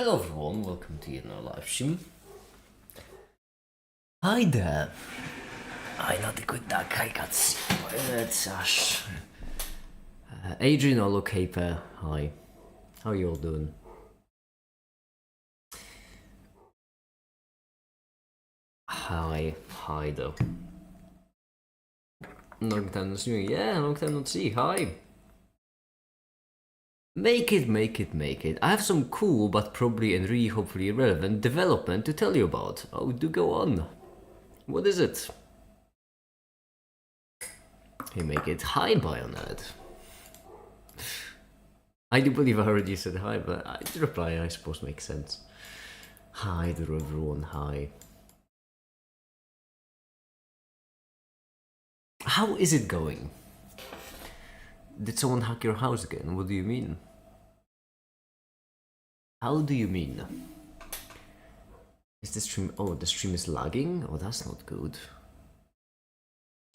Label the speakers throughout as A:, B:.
A: Hello everyone, welcome to another live stream. Hi there. Hi, not a good duck, I got it's Ash. Adrian Olocaper, hi. How are you all doing? Hi though. Long time no see. Yeah, long time no see. Hi. Make it. I have some cool but probably and really hopefully irrelevant development to tell you about. Oh, do go on. What is it? Hey, make it. Hi, Bionad. I do believe I already said hi, but the reply I suppose makes sense. Hi there everyone, hi. How is it going? Did someone hack your house again? What do you mean? How do you mean? Is the stream... Oh, the stream is lagging? Oh, that's not good.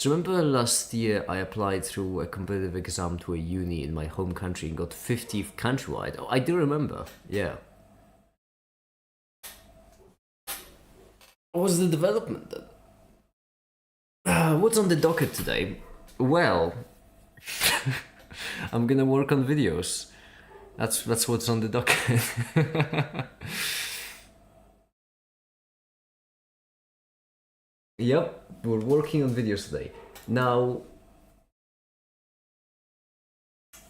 A: So remember last year I applied through a competitive exam to a uni in my home country and got 50th countrywide? Oh, I do remember, yeah. What was the development then? What's on the docket today? Well, I'm gonna work on videos. That's what's on the docket. Yep, we're working on videos today. Now,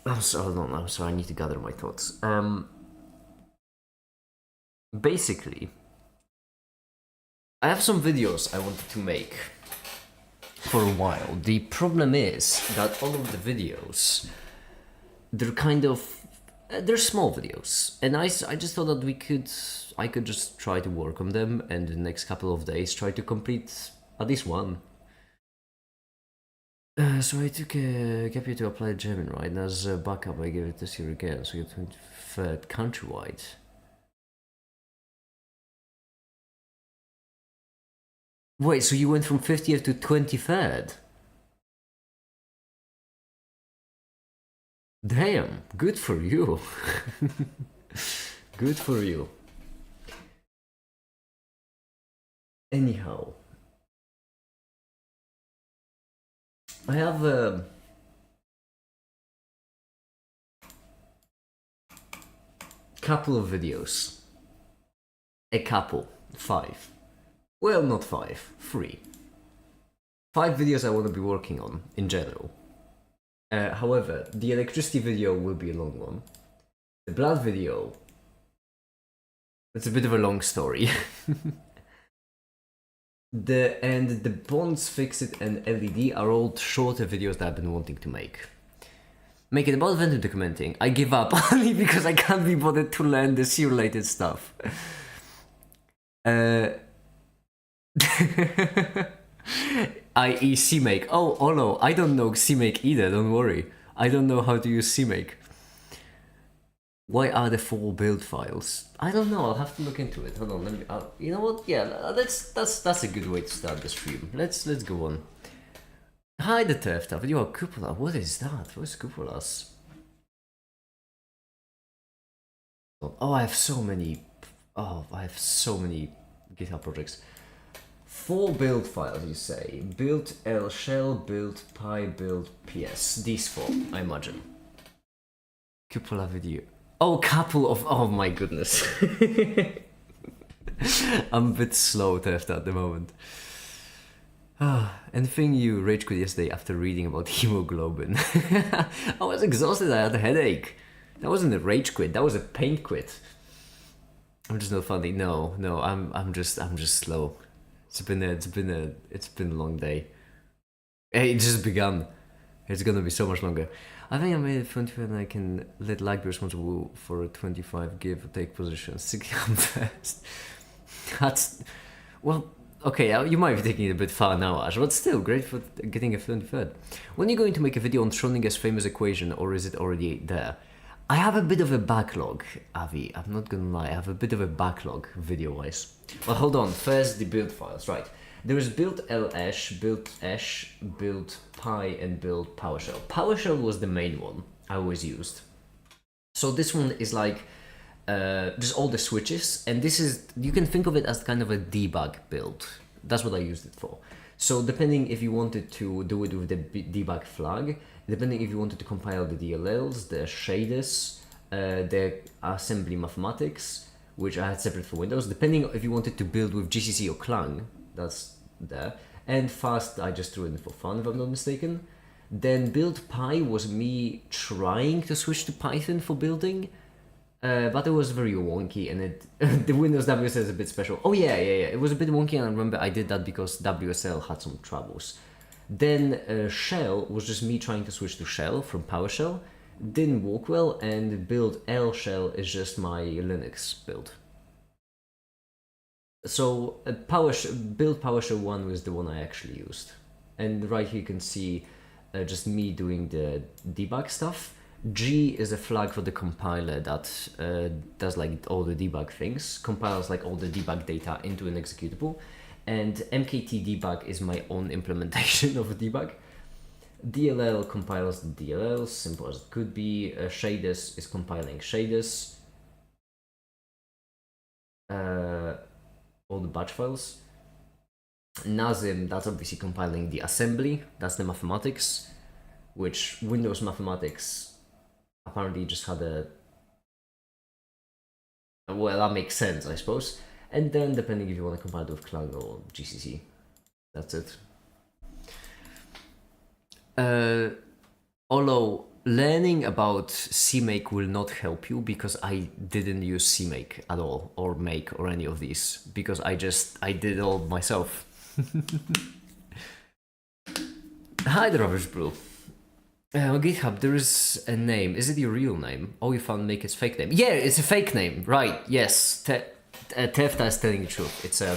A: I'm sorry, I need to gather my thoughts. Basically, I have some videos I wanted to make for a while. The problem is that all of the videos, they're kind of, they're small videos, and I just thought that I could just try to work on them, and the next couple of days try to complete at least one. So I took a gap year to apply German, right? And as a backup, I gave it this year again, so you're 23rd countrywide. Wait, so you went from 50th to 23rd? Damn, good for you. Good for you. Anyhow, I have a couple of videos. A couple. 5. Well, not 5. 3. 5 videos I want to be working on, in general. However, the electricity video will be a long one. The blood video... It's a bit of a long story. The Bonds, Fix It and LED are all shorter videos that I've been wanting to make. Make it about vendor documenting. I give up only because I can't be bothered to learn the C-related stuff. I.e. CMake. Oh no, I don't know CMake either, don't worry. I don't know how to use CMake. Why are there 4 build files? I don't know, I'll have to look into it. Hold on, let me... you know what? Yeah, that's a good way to start the stream. Let's go on. Hi, the Tefta, but you are Cupola. What is that? What is Cupolas? Oh, I have so many... Oh, I have so many GitHub projects. 4 build files, you say. Build L shell, build pi, build ps. These 4, I imagine. Cupola video. Oh, couple of... Oh my goodness. I'm a bit slow, Theft, at the moment. Anything you rage quit yesterday after reading about hemoglobin? I was exhausted, I had a headache. That wasn't a rage quit, that was a pain quit. I'm just not funny. No, I'm just slow. It's been a long day. Hey, it just begun. It's gonna be so much longer. I think I made it 25 and I can let lag be responsible for a 25 give or take position. 60 come first. That's... Well, okay, you might be taking it a bit far now, Ash, but still, great for getting a 23rd. When are you going to make a video on Schrodinger's famous equation, or is it already there? I have a bit of a backlog, Avi, I'm not gonna lie, I have a bit of a backlog video-wise. Well, hold on, first the build files, right. There is build LS, build Esh, build Pi, and build PowerShell. PowerShell was the main one I always used. So this one is like just all the switches, and this is, you can think of it as kind of a debug build. That's what I used it for. So depending if you wanted to do it with the debug flag, depending if you wanted to compile the DLLs, the shaders, the assembly mathematics, which I had separate for Windows, depending if you wanted to build with GCC or Clang, that's there, and fast I just threw in for fun if I'm not mistaken. Then build Py was me trying to switch to Python for building, but it was very wonky, and the Windows WSL is a bit special. Oh yeah, it was a bit wonky, and I remember I did that because WSL had some troubles. Then Shell was just me trying to switch to Shell from PowerShell. Didn't work well, and build L Shell is just my Linux build. So build PowerShell 1 was the one I actually used. And right here you can see just me doing the debug stuff. G is a flag for the compiler that does like all the debug things, compiles like all the debug data into an executable. And mkt debug is my own implementation of a debug. DLL compiles the DLLs, simple as it could be. Shaders is compiling shaders. All the batch files. Nazim, that's obviously compiling the assembly, that's the mathematics, which Windows mathematics apparently just had a... Well, that makes sense, I suppose. And then depending if you want to compile it with Clang or GCC, that's it. Although learning about CMake will not help you because I didn't use CMake at all, or Make, or any of these, because I did it all myself. Hi, the Rubbish Brew. On GitHub, there is a name. Is it your real name? Oh, you found Make its fake name. Yeah, it's a fake name, right? Yes, Tefta is telling the truth. It's a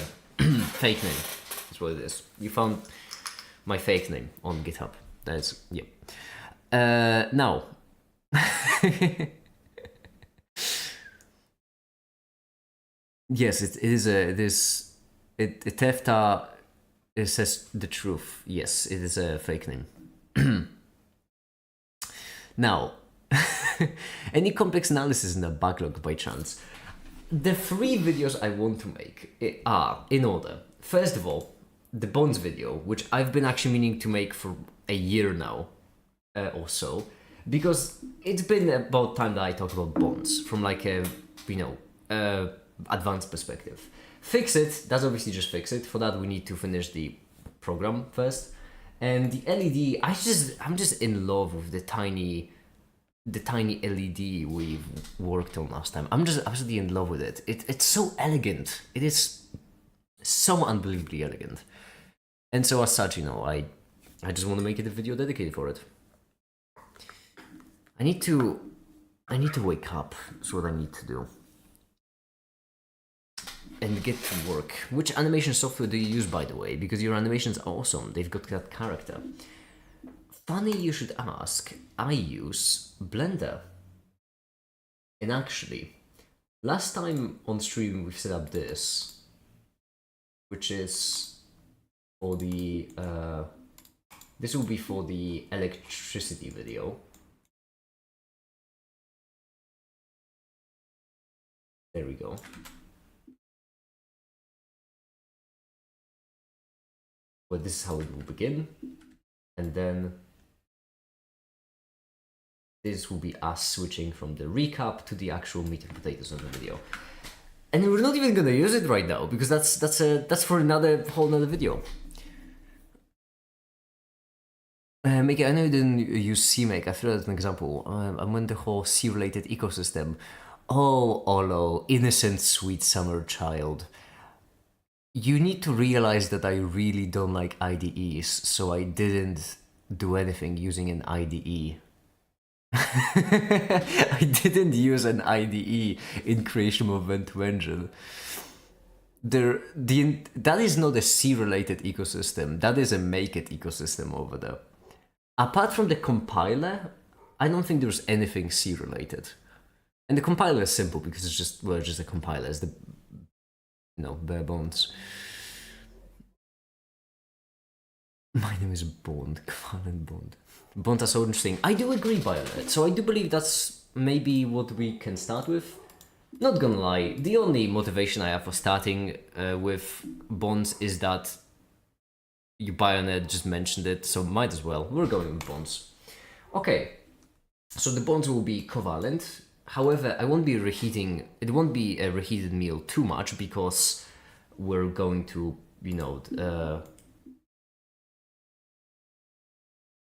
A: fake name. That's what it is. You found my fake name on GitHub. That's, yeah. Now. Yes, Tefta, it says the truth. Yes, it is a fake name. Now, any complex analysis in the backlog by chance? The 3 videos I want to make are in order. First of all, the Bonds video, which I've been actually meaning to make for a year now, or so, because it's been about time that I talk about bonds from like a, advanced perspective. Fix it, that's obviously just fix it. For that we need to finish the program first. And the LED, I'm just in love with the tiny LED we worked on last time. I'm just absolutely in love with it. It's so elegant. It is so unbelievably elegant. And so as such, I just want to make it a video dedicated for it. I need to wake up. That's what I need to do. And get to work. Which animation software do you use, by the way? Because your animations are awesome. They've got that character. Funny you should ask. I use Blender. And actually, last time on stream we've set up this, which is for the this will be for the electricity video. There we go. Well, this is how it will begin, and then this will be us switching from the recap to the actual meat and potatoes of the video. And we're not even gonna use it right now because that's for whole nother video. Mickey, I know you didn't use CMake. I threw that as an example. I meant the whole C-related ecosystem. Oh, Olo, innocent, sweet summer child. You need to realize that I really don't like IDEs, so I didn't do anything using an IDE. I didn't use an IDE in creation of Event Engine. That is not a C-related ecosystem. That is a Make-It ecosystem over there. Apart from the compiler, I don't think there's anything C-related. And the compiler is simple because it's just a compiler. It's the bare bones. My name is Bond. Kvalan Bond. Bond are so interesting. I do agree, Violet. So I do believe that's maybe what we can start with. Not gonna lie, the only motivation I have for starting with bonds is that Bionet just mentioned it, so might as well. We're going with bonds. Okay, so the bonds will be covalent. However, I won't be reheating. It won't be a reheated meal too much because we're going to, we're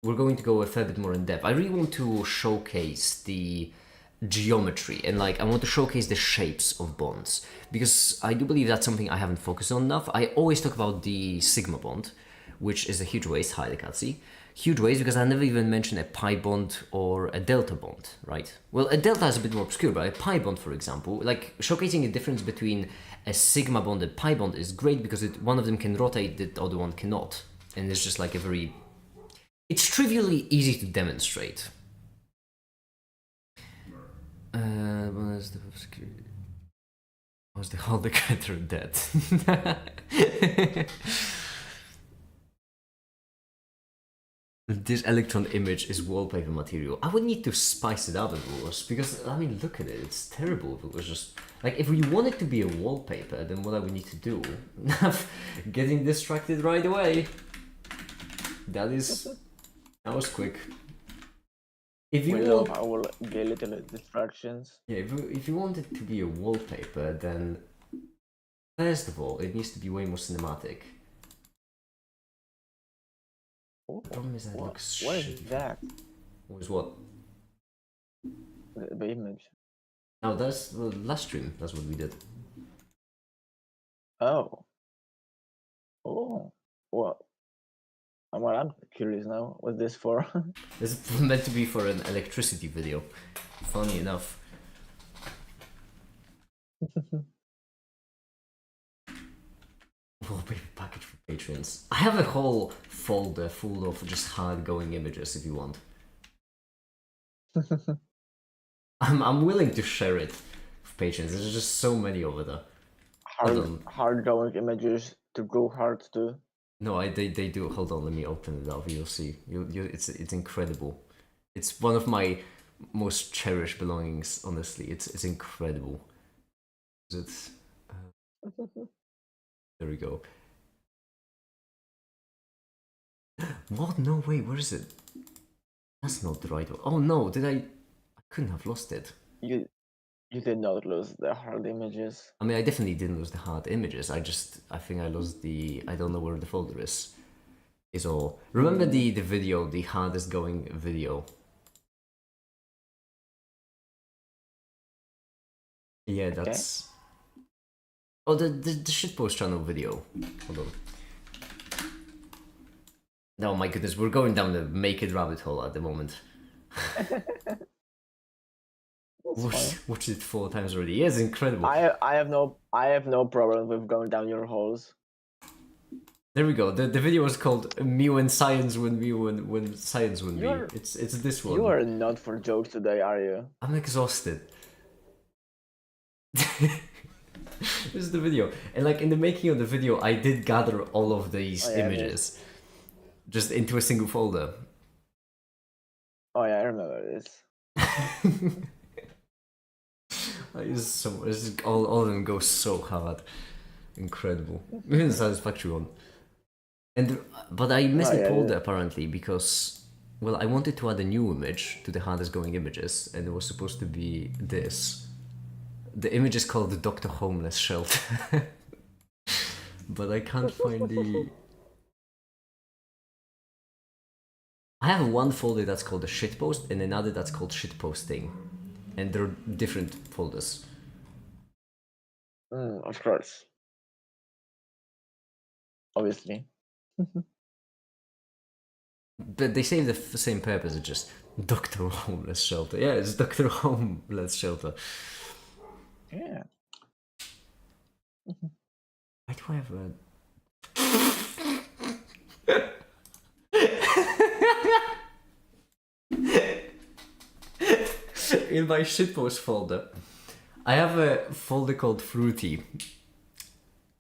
A: going to go a fair bit more in depth. I really want to showcase the geometry and I want to showcase the shapes of bonds because I do believe that's something I haven't focused on enough. I always talk about the sigma bond, which is a huge waste. Hi, the Katsi. Huge waste because I never even mentioned a pi bond or a delta bond, right? Well, a delta is a bit more obscure, but a pi bond, for example, showcasing the difference between a sigma bond and pi bond is great because one of them can rotate, the other one cannot, and it's just it's trivially easy to demonstrate. Was the whole decanter dead? This electron image is wallpaper material. I would need to spice it up if it was, because I mean, look at it. It's terrible if it was just if we want it to be a wallpaper, then what I would need to do? Getting distracted right away. That was quick. If you want,
B: I will get little distractions.
A: Yeah, if you want it to be a wallpaper, then first of all, it needs to be way more cinematic.
B: Oh,
A: the problem is that it looks
B: what
A: shitty.
B: is that?
A: What is what?
B: The image.
A: No, that's the last stream. That's what we did.
B: Oh. Oh. Well, I'm curious now. What's this for?
A: This is meant to be for an electricity video. Funny enough. Wallpaper package for patrons. I have a whole folder full of just hard-going images if you want. I'm willing to share it with patrons. There's just so many over there.
B: Hard-going images to go hard to.
A: No, they do. Hold on, let me open it up. You'll see. It's incredible. It's one of my most cherished belongings. Honestly, it's incredible. It's there we go. What? No, wait. Where is it? That's not the right one. Oh no! I couldn't have lost it.
B: You did not lose the hard images.
A: I mean, I definitely didn't lose the hard images. I think I lost I don't know where the folder is. Is all. Remember the video, the hardest going video? Yeah, that's. Okay. Oh, the shitpost channel video. Hold on. Oh my goodness, we're going down the make it rabbit hole at the moment. Watched it 4 times already. Yeah, it's incredible.
B: I have no problem with going down your holes.
A: There we go. The video was called "Me when Science When Me when Science When Me." It's this one.
B: You are not for jokes today, are you?
A: I'm exhausted. This is the video, and in the making of the video, I did gather all of these images, just into a single folder.
B: Oh yeah, I remember this.
A: All of them go so hard, incredible. Even the satisfactory one. But I missed the folder apparently because, well, I wanted to add a new image to the hardest going images, and it was supposed to be this. The image is called the Dr. Homeless Shelter, but I can't find the. I have one folder that's called the shitpost and another that's called shitposting, and they're different folders.
B: Of course. Obviously.
A: But they say the same purpose, it's just Dr. Homeless Shelter. Yeah, it's Dr. Homeless Shelter.
B: Yeah.
A: Why do I have a... In my shitpost folder, I have a folder called Fruity.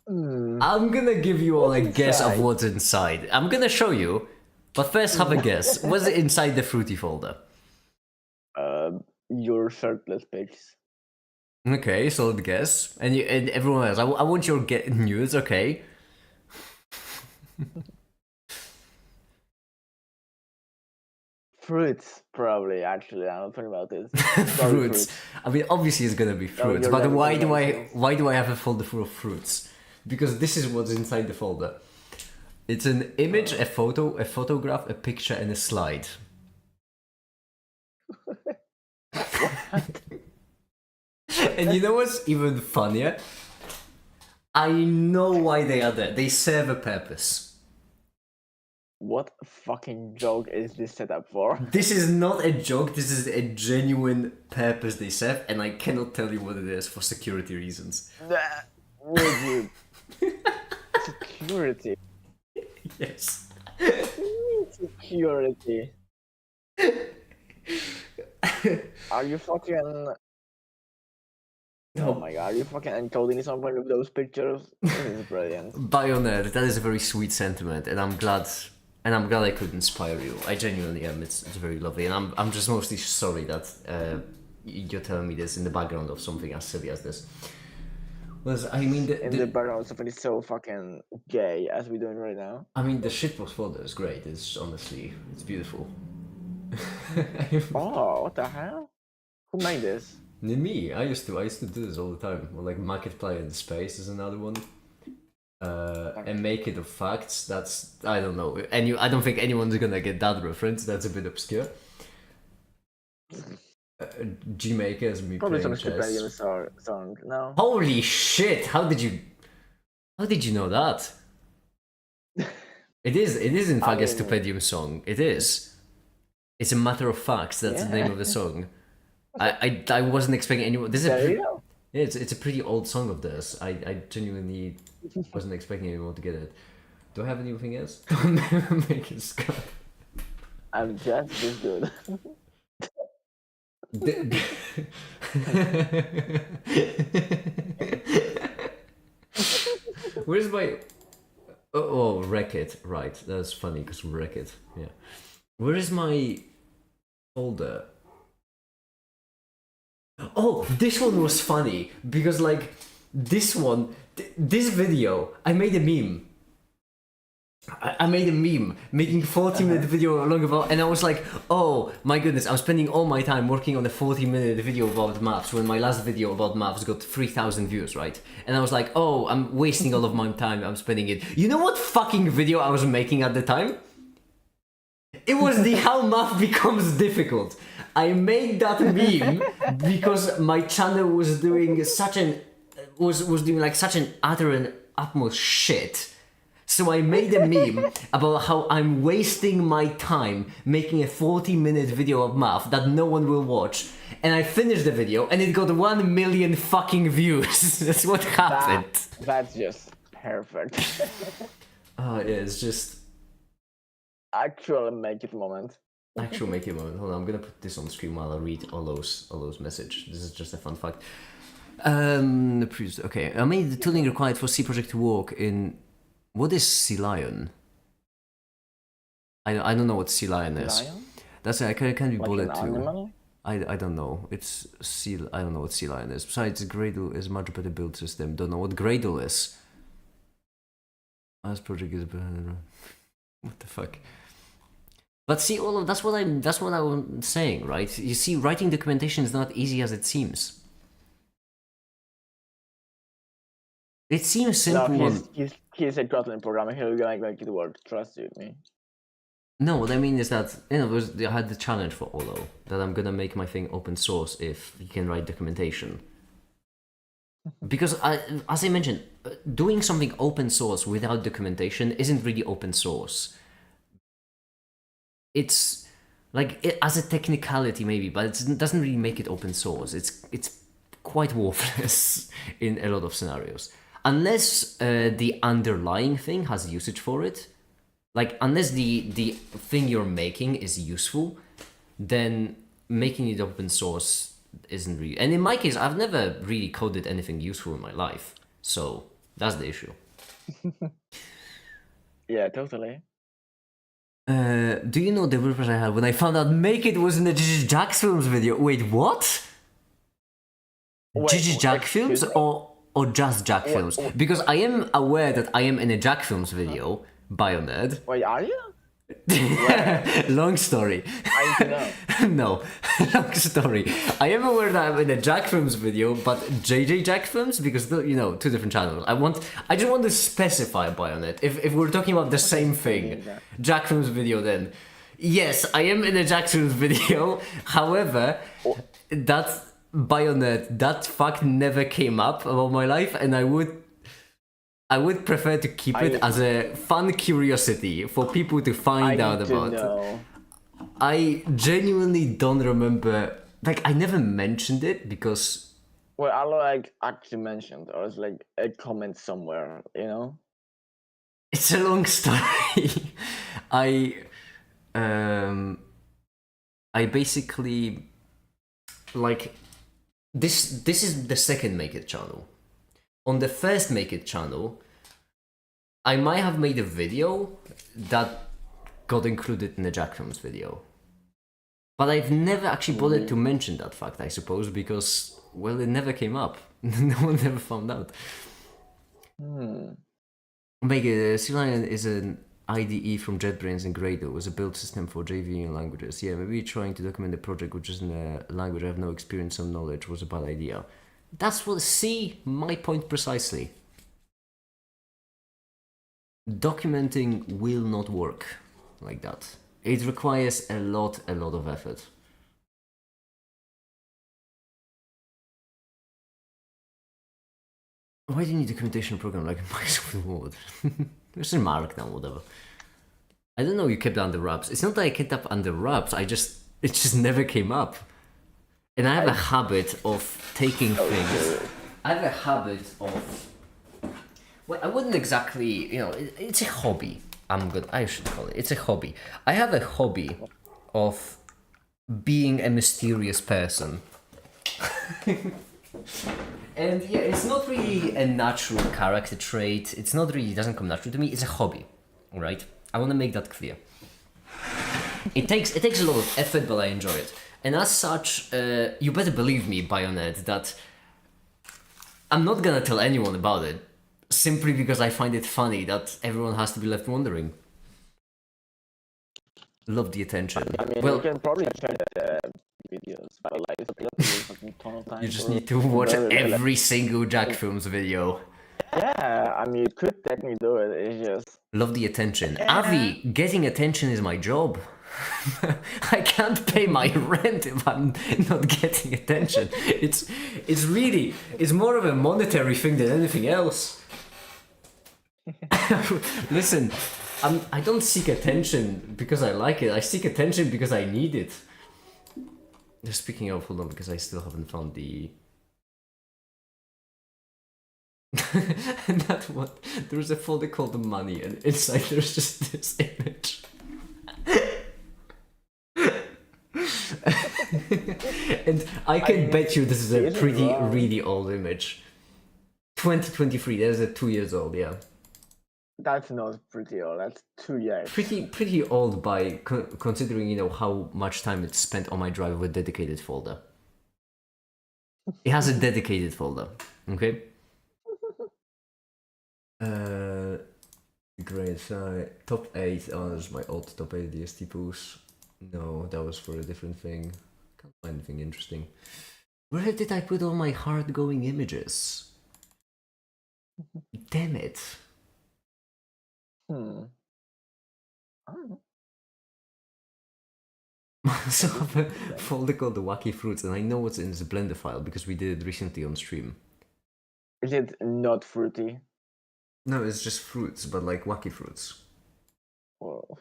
A: I'm gonna give you all a guess of what's inside. I'm gonna show you, but first have a guess. What's inside the Fruity folder?
B: Your shirtless pics.
A: Okay, solid guess. And everyone else, I want your news. Okay.
B: Fruits, probably. Actually, I'm not talking about this. Probably
A: Fruits.
B: fruits.
A: I mean, obviously it's gonna be
B: Oh,
A: fruits,
B: your
A: but
B: recommendations.
A: why do I have a folder full of fruits? Because this is what's inside the folder. It's an image, a photo, a photograph, a picture, and a slide.
B: What?
A: And you know what's even funnier? I know why they are there. They serve a purpose.
B: What fucking joke is this set up for?
A: This is not a joke, this is a genuine purpose they serve, and I cannot tell you what it is for security reasons.
B: Would you? Security.
A: Yes.
B: Security. Are you fucking? Oh my god! Are you fucking encoding someone with those pictures? This is brilliant.
A: Bionet, that is a very sweet sentiment, and I'm glad I could inspire you. I genuinely am. It's very lovely, and I'm just mostly sorry that you're telling me this in the background of something as silly as this. Was I mean
B: In the background, something is so fucking gay as we're doing right now.
A: I mean the shitpost folder is great. It's honestly it's beautiful.
B: Oh, what the hell? Who made this?
A: Me, I used to do this all the time. Or like Markiplier in Space is another one. And Make It of Facts. That's I don't know. I don't think anyone's gonna get that reference. That's a bit obscure. Gmaker is me
B: Probably some
A: playing chess.
B: stupid song. No.
A: Holy shit! How did you know that? It is in fact a Stupendium song. It is. It's a matter of facts. That's the name of the song. I wasn't expecting anyone. This is it's a pretty old song of theirs. I genuinely wasn't expecting anyone to get it. Do I have anything else? Don't make it Scott.
B: I'm just this good.
A: Where's my oh wreck it, right, that's funny because wreck it, yeah. Where is my folder? Oh, this one was funny because like this one this video I made a meme. I made a meme making 40-minute video long about, and I was like, oh my goodness, I'm spending all my time working on a 40-minute video about maths when my last video about maths got 3,000 views, right? And I was like, oh, I'm wasting all of my time, I'm spending it. You know what fucking video I was making at the time? It was the how math becomes difficult. I made that meme because my channel was doing such an was doing like such an utter and utmost shit. So I made a meme about how I'm wasting my time making a 40-minute video of math that no one will watch. And I finished the video and it got 1 million fucking views. That's what happened.
B: That's just perfect.
A: Oh yeah, it's just...
B: Actual make it moment.
A: Actual make it moment. Hold on, I'm gonna put this on screen while I read Olo's message. This is just a fun fact. Okay, I made the tooling required for C project to work in... What is Sea Lion? I don't know what Sea Lion is.
B: Lion?
A: That's I can't be
B: Like
A: bothered
B: an
A: to.
B: animal?
A: I don't know. It's sea. I don't know what Sea Lion is. Besides, Gradle is a much better build system. Don't know what Gradle is. As project is better. What the fuck? But see, all of that's what I'm saying, right? You see, writing documentation is not easy as it seems. It seems simple.
B: No, he's a Kotlin programmer. He'll make it work. Trust you, me.
A: No, what I mean is that I had the challenge for Olo that I'm gonna make my thing open source if you can write documentation. Because as I mentioned, doing something open source without documentation isn't really open source. It's like as a technicality maybe, but it doesn't really make it open source. It's quite worthless in a lot of scenarios. Unless the underlying thing has usage for it, like unless the thing you're making is useful, then making it open source isn't really. And in my case, I've never really coded anything useful in my life, so that's the issue.
B: Yeah, totally.
A: Do you know the purpose I had when I found out Make It was in the Jax Films video? Wait, what? GG Jack
B: excuse
A: films
B: me?
A: or just Jack films? Because I am aware that I am in a Jack films video, Bioned.
B: Wait, are you? Where?
A: Long story.
B: I need to know.
A: No, long story. I am aware that I'm in a Jack Films video, but JJ Jack Films, because you know, two different channels. I just want to specify Bayonet. If we're talking about the same thing, Jack Films video, then yes, I am in a Jack Films video. However, that Bayonet, that fact never came up about my life, and I would prefer to keep it as a fun curiosity for people to find out about.
B: Know.
A: I genuinely don't remember. Like, I never mentioned it because.
B: Well, I like actually mentioned, or it's like a comment somewhere, you know.
A: It's a long story. I basically like this. This is the second Make It channel. On the first Make It channel, I might have made a video that got included in the Jack Films video. But I've never actually bothered to mention that fact, I suppose, because, well, it never came up. No one ever found out. Make It, C-Lion is an IDE from JetBrains and Gradle. It was a build system for JV languages. Yeah, maybe trying to document a project which is in a language I have no experience or knowledge was a bad idea. That's what, see, my point precisely. Documenting will not work like that. It requires a lot of effort. Why do you need a documentation program like Microsoft Word? There's a Markdown, whatever. I don't know, you kept it under wraps. It's not that I kept it under wraps, it just never came up. And I have a habit of taking things. I have a habit of. Well, I wouldn't exactly, you know, it's a hobby. I should call it. It's a hobby. I have a hobby of being a mysterious person. And yeah, it's not really a natural character trait. It doesn't come natural to me. It's a hobby, right? I want to make that clear. It takes a lot of effort, but I enjoy it. And as such, you better believe me, Bayonet, that I'm not gonna tell anyone about it, simply because I find it funny that everyone has to be left wondering. Love the attention.
B: I mean,
A: well,
B: you can probably check the videos, but like, it's a fucking ton of time.
A: You just need to watch every single Jack Films video.
B: Yeah, I mean, you could technically do it. It's just.
A: Love the attention. Avi, getting attention is my job. I can't pay my rent if I'm not getting attention. It's more of a monetary thing than anything else. Listen, I don't seek attention because I like it. I seek attention because I need it. Just speaking of, hold on, because I still haven't found the. And that one, there's a folder called the money, and inside there's just this image. And I can bet you this is a really old image. 2023, that is a 2 years old, yeah.
B: That's not pretty old, that's 2 years.
A: Pretty old by considering, you know, how much time it's spent on my drive with dedicated folder. It has a dedicated folder, okay? Great, top 8, oh, there's my old top 8 DST pools. No, that was for a different thing. Can't find anything interesting. Where did I put all my hard-going images? Damn it.
B: I don't know.
A: So I have a folder called the Wacky Fruits, and I know what's in this Blender file because we did it recently on stream.
B: Is it not fruity?
A: No, it's just fruits, but like Wacky Fruits.
B: Whoa.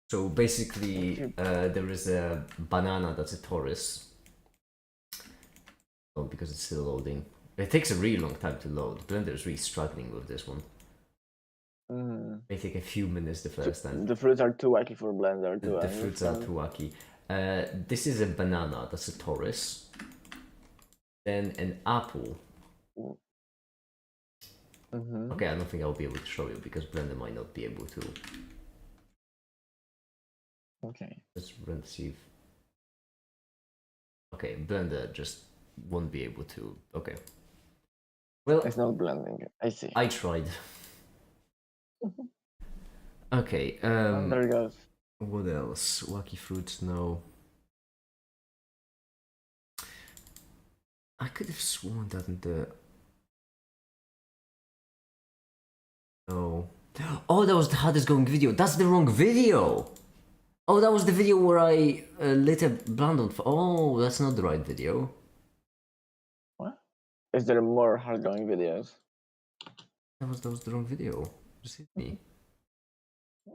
A: So basically, there is a banana that's a Taurus. Oh, because it's still loading. It takes a really long time to load. Blender is really struggling with this one. They take a few minutes the first time.
B: The fruits are too wacky for Blender too.
A: The fruits are too wacky. This is a banana, that's a Taurus. Then an apple. Okay, I don't think I'll be able to show you because Blender might not be able to.
B: Okay.
A: Let's run see if... Okay, Blender just won't be able to. Okay. Well,
B: It's not blending. I see.
A: I tried. Okay.
B: Oh, there it goes.
A: What else? Wacky fruits? No. I could have sworn that in the. No. Oh, that was the hardest going video. That's the wrong video. Oh, that was the video where I lit a blunt on. Oh, that's not the right video.
B: What? Is there more hard-going videos?
A: That was the wrong video. Just hit me.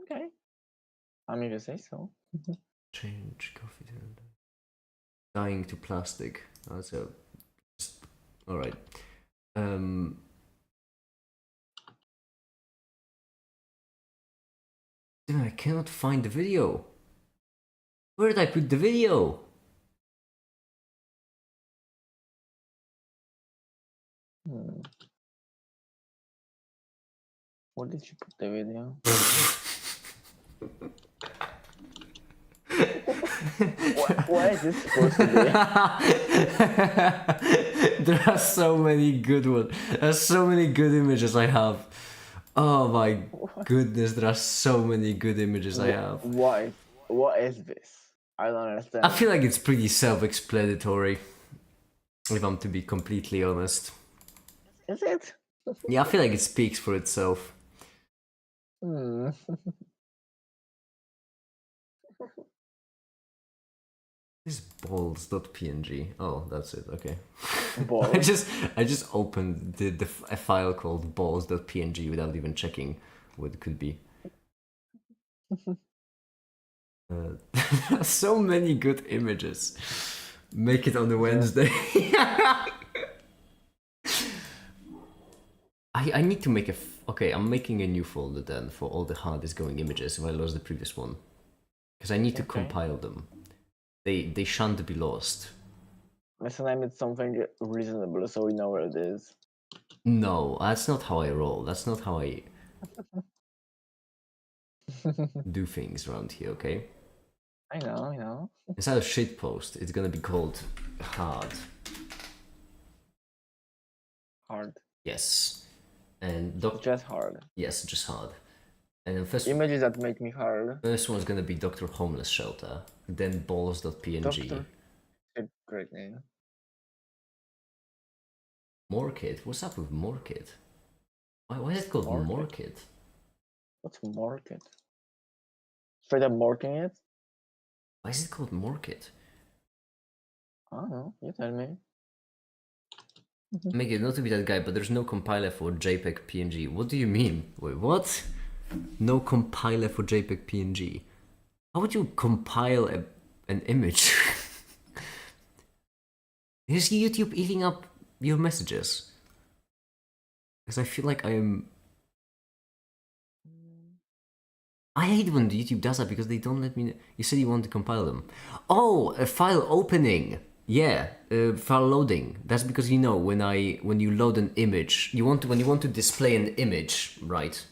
B: Okay. I mean, if you say so.
A: Change coffee to dying to plastic. That's a. All right. Dude, I cannot find the video. Where did I put the video?
B: Where did you put the video? what is this supposed to
A: be? There are so many good ones. There's so many good images I have. Oh my goodness, there are so many good images I have.
B: Why? What is this? I don't understand.
A: I feel like it's pretty self-explanatory, if I'm to be completely honest.
B: Is it?
A: Yeah, I feel like it speaks for itself. This balls.png. Oh, that's it. Okay.
B: Balls.
A: I just opened a file called balls.png without even checking what it could be. So many good images. Make it on a Wednesday. I need to make okay, I'm making a new folder then for all the hardest going images if I lost the previous one. Because I need to compile them. They shan't be lost.
B: Let's name it something reasonable so we know where it is.
A: No, that's not how I roll. That's not how I do things around here, okay?
B: I know.
A: Instead of shitpost, it's gonna be called hard.
B: Hard.
A: Yes. And
B: just hard.
A: Yes, just hard. And then first
B: images that make me hard.
A: First one's gonna be Dr. Homeless Shelter, then balls.png.
B: Doctor. Great name.
A: Morkit? What's up with Morkit? Why is it called Morkit?
B: What's Morkit? Straight up morking it?
A: Why is it called Morkit?
B: I don't know, you tell me.
A: Make it not to be that guy, but there's no compiler for JPEG PNG. What do you mean? Wait, what? No compiler for JPEG PNG. How would you compile an image? Is YouTube eating up your messages? Because I feel like I hate when YouTube does that because they don't let me. You said you want to compile them. Oh, a file opening. Yeah, file loading. That's because when you load an image, when you want to display an image, right?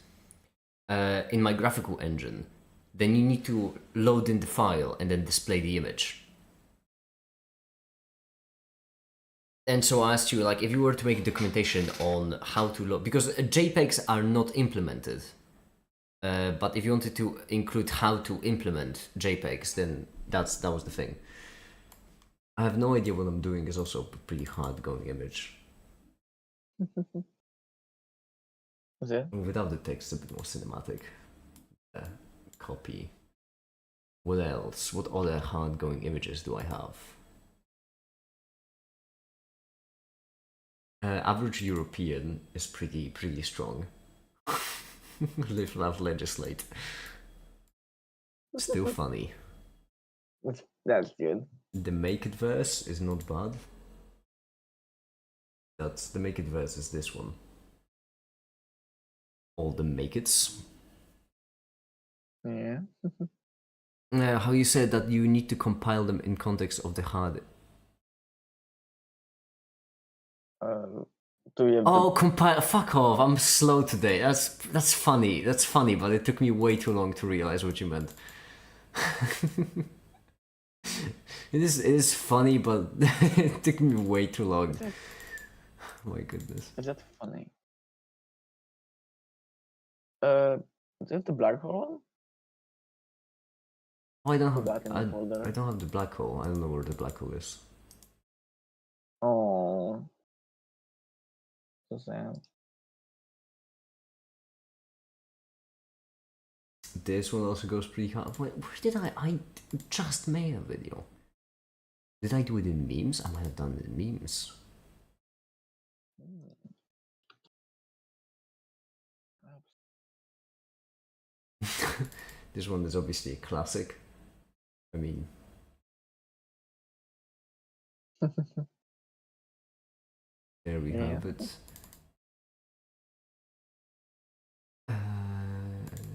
A: In my graphical engine, then you need to load in the file and then display the image. And so I asked you, like, if you were to make documentation on how to load, because JPEGs are not implemented. But if you wanted to include how to implement JPEGs, then that was the thing. I have no idea what I'm doing. It's also a pretty hard going image. Without the text, a bit more cinematic. Copy. What else? What other hard going images do I have? Average European is pretty strong. Live, laugh, legislate. Still funny.
B: That's good.
A: The Make It verse is not bad. That's the Make It verse is this one. All the Make It's.
B: Yeah.
A: How you said that you need to compile them in context of the hard. Compile. Fuck off! I'm slow today. That's funny. That's funny, but it took me way too long to realize what you meant. It is funny, but it took me way too long.
B: Is that,
A: Oh my goodness.
B: is that funny? Is that the black hole
A: Oh, I don't
B: one?
A: have
B: Put that in the
A: I
B: folder.
A: don't have the black hole. I don't know where the black hole is.
B: Oh, so sad.
A: This one also goes pretty hard. Wait, where did I just made a video. Did I do it in memes? I might have done it in memes. This one is obviously a classic. I mean, there we have it.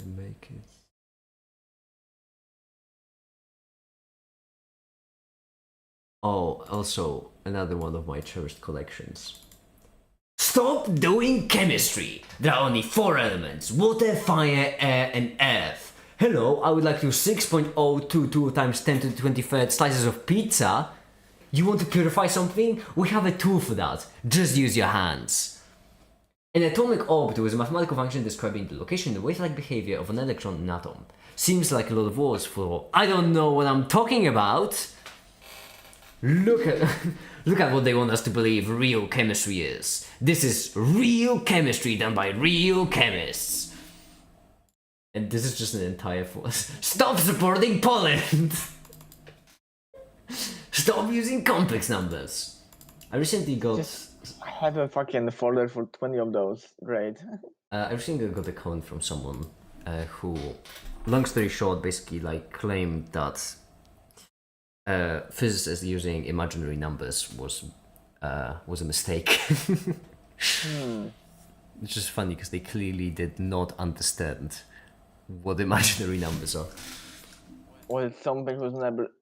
A: Make it. Oh, also another one of my cherished collections. Stop doing chemistry! There are only 4 elements: water, fire, air, and earth. Hello, I would like to 6.022 times 10 to the 23rd slices of pizza. You want to purify something? We have a tool for that. Just use your hands. An atomic orbit was a mathematical function describing the location and wave-like behavior of an electron in an atom. Seems like a lot of words for I don't know what I'm talking about. Look at look at what they want us to believe real chemistry is. This is real chemistry done by real chemists. And this is just an entire force. Stop supporting Poland! Stop using complex numbers. I recently got
B: I have a fucking folder for 20 of those. Great.
A: I recently got a comment from someone who, long story short, basically like claimed that physicists using imaginary numbers was a mistake. It's just funny because they clearly did not understand what imaginary numbers are.
B: Well, it's something whose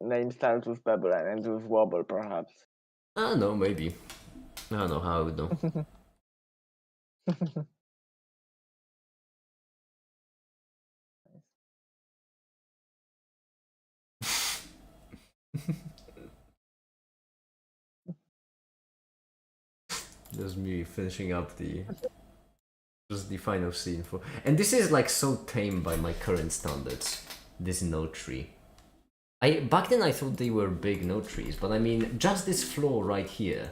B: name starts with pebble and ends with wobble, perhaps.
A: I don't know, maybe. I don't know how I would know. That's me finishing up the final scene for, and this is like so tame by my current standards. This note tree. Back then I thought they were big note trees, but I mean just this floor right here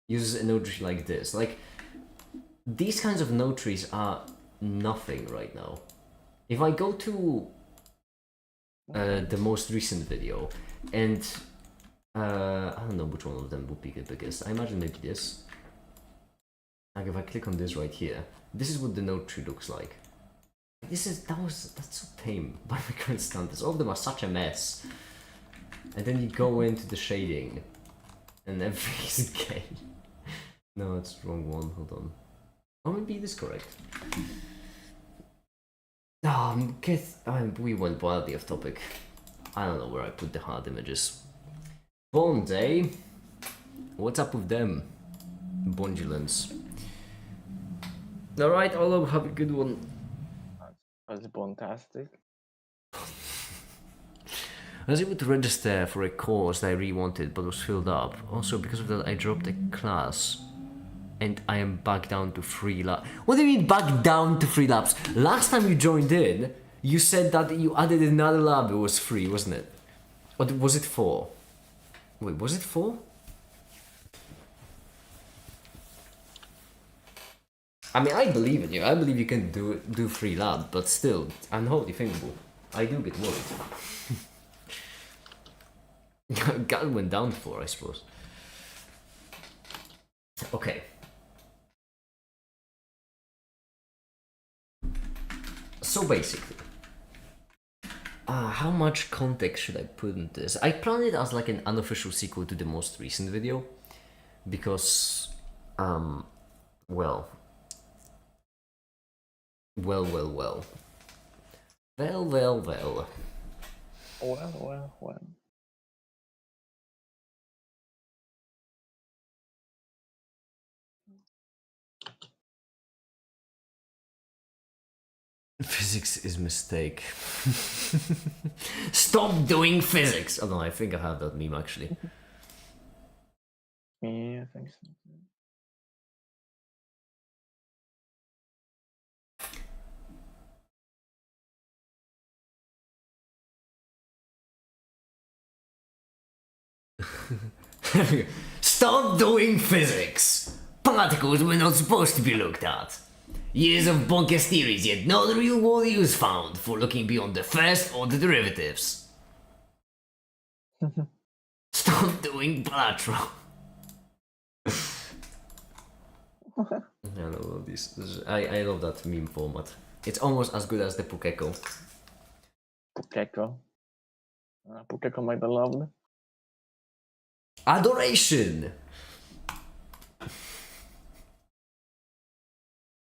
A: uses a note tree like this. Like these kinds of note trees are nothing right now. If I go to the most recent video and I don't know which one of them would be the biggest. I imagine maybe this. Like if I click on this right here, this is what the note tree looks like. That's so tame by my current standards. All of them are such a mess. And then you go into the shading, and everything is gay. No, it's the wrong one. Hold on. Oh, maybe it is correct. We went wildly off topic. I don't know where I put the hard images. Bond, eh? What's up with them? Bondulans. Alright, Olo, have a good one.
B: That's fantastic.
A: I was able to register for a course that I really wanted but was filled up. Also, because of that, I dropped a class. And I am back down to 3 laps. What do you mean back down to 3 laps? Last time you joined in, you said that you added another lab. It was 3, wasn't it? Or was it 4? Wait, was it 4? I mean, I believe in you. I believe you can do 3 labs, but still, unholy thinkable. I do get worried. God went down to 4, I suppose. Okay. So basically, how much context should I put in this? I planned it as like an unofficial sequel to the most recent video, because, well. Well. Well. Physics is mistake. Stop doing physics! Oh no, I think I have that meme actually.
B: Yeah, I think so.
A: Stop doing physics! Particles were not supposed to be looked at. Years of bonkers theories, yet no real world use found for looking beyond the first order derivatives. Stop doing Platro. I love this. I love that meme format. It's almost as good as the Pukeko.
B: Pukeko. Pukeko, my beloved.
A: Adoration!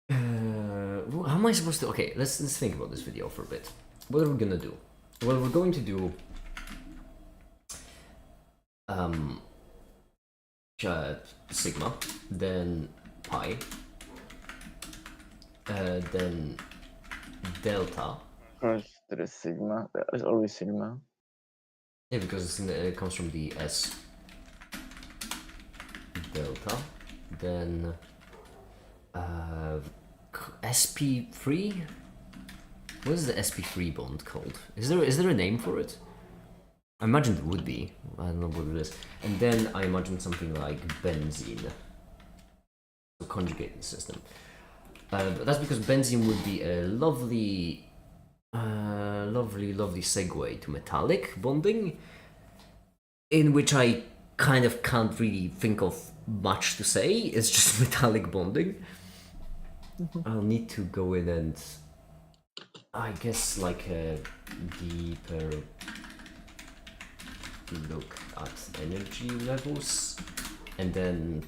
A: How am I supposed to... Okay, let's think about this video for a bit. What are we gonna do? Well, we're going to do... sigma, then pi, then delta.
B: Of course, there is sigma. There is always sigma.
A: Yeah, because it comes from the S. Delta, then sp3. What is the sp3 bond called? Is there a name for it? I imagine it would be. I don't know what it is. And then I imagine something like benzene. So conjugating system. But that's because benzene would be a lovely segue to metallic bonding, in which I kind of can't really think of much to say. It's just metallic bonding. I'll need to go in and I guess like a deeper look at energy levels, and then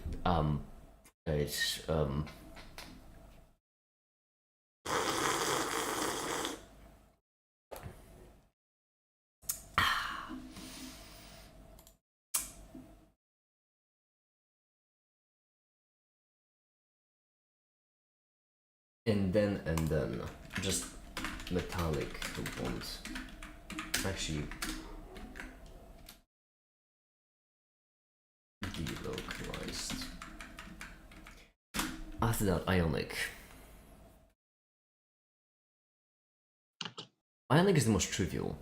A: and then just metallic bonds. Actually, delocalized. After that, ionic. Ionic is the most trivial.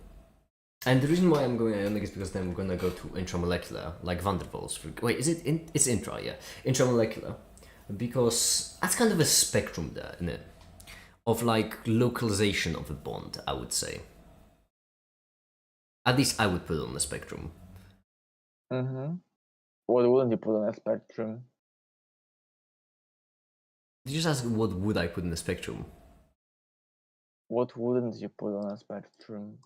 A: And the reason why I'm going ionic is because then we're gonna go to intramolecular, like van der Waals. Wait, is it it's intra, yeah. Intramolecular. Because that's kind of a spectrum there, isn't it? Of like localization of a bond, I would say. At least I would put it on the spectrum.
B: Mm-hmm. What wouldn't you put on a spectrum?
A: Did you just ask what would I put in the spectrum?
B: What wouldn't you put on a spectrum?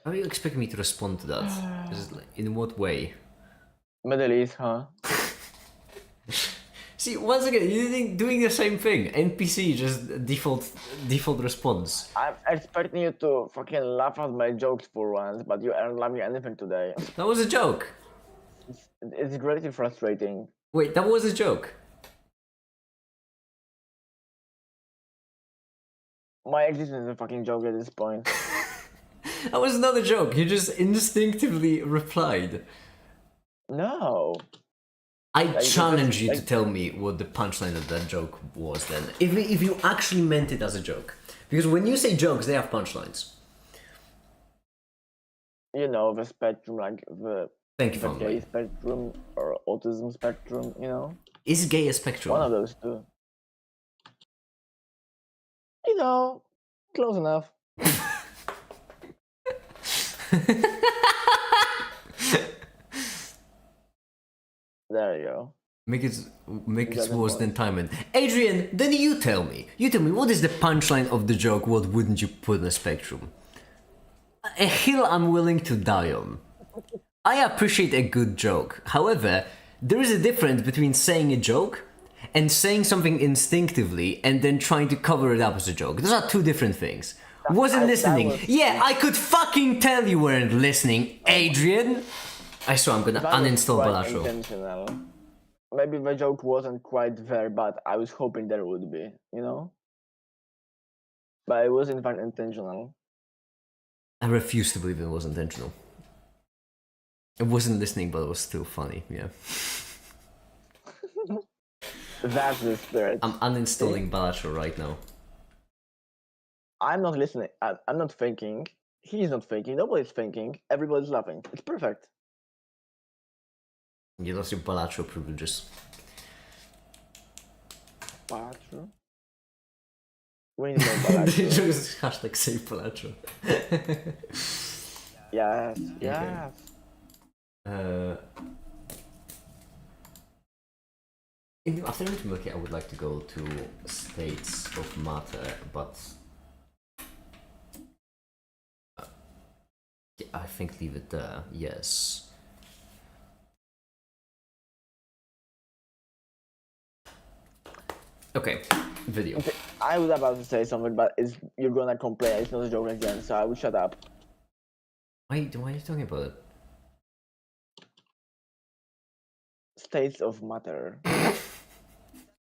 A: How do you expect me to respond to that? In what way?
B: Middle East, huh?
A: See, once again, you're doing the same thing. NPC, just default response.
B: I'm expecting you to fucking laugh at my jokes for once, but you aren't laughing at anything today.
A: That was a joke.
B: It's greatly frustrating.
A: Wait, that was a joke.
B: My existence is a fucking joke at this point.
A: That was not a joke. You just instinctively replied.
B: No.
A: I challenge you to tell me what the punchline of that joke was then. If you actually meant it as a joke. Because when you say jokes, they have punchlines.
B: You know, the spectrum, like the gay spectrum or autism spectrum, you know?
A: Is gay a spectrum?
B: One of those two. You know, close enough. There you go.
A: Make it worse than Timon. Adrian, then you tell me. You tell me, what is the punchline of the joke? What wouldn't you put in a spectrum? A hill I'm willing to die on. I appreciate a good joke. However, there is a difference between saying a joke and saying something instinctively and then trying to cover it up as a joke. Those are two different things. Wasn't listening. Yeah, I could fucking tell you weren't listening, Adrian. I swear I'm gonna uninstall Balatro.
B: maybe the joke wasn't quite there, but I was hoping there would be, you know? But it was in fact intentional.
A: I refuse to believe it was intentional. I wasn't listening, but it was still funny. Yeah.
B: That's the spirit.
A: I'm uninstalling Balatro right now.
B: I'm not listening. I'm not thinking. He's not thinking. Nobody's thinking. Everybody's laughing. It's perfect.
A: You lost your Balatro privileges.
B: Balatro? We need more Balatro.
A: Just hashtag save Balatro.
B: Yes, yes.
A: After Milky, I would like to go to states of matter, but yeah, I think leave it there. Yes. Okay, video.
B: I was about to say something, but you're gonna complain. It's not a joke again, so I will shut up.
A: Why are you talking about it?
B: States of matter.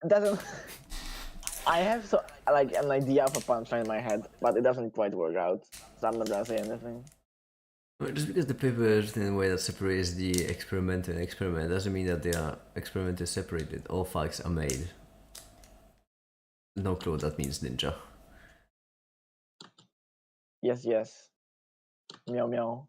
B: Doesn't. I have like an idea of a punchline in my head, but it doesn't quite work out, so I'm not gonna say anything.
A: Well, just because the paper is written in a way that separates the experiment and experiment doesn't mean that they are experimentally separated. All facts are made. No clue what that means, ninja.
B: Yes, yes. Meow meow.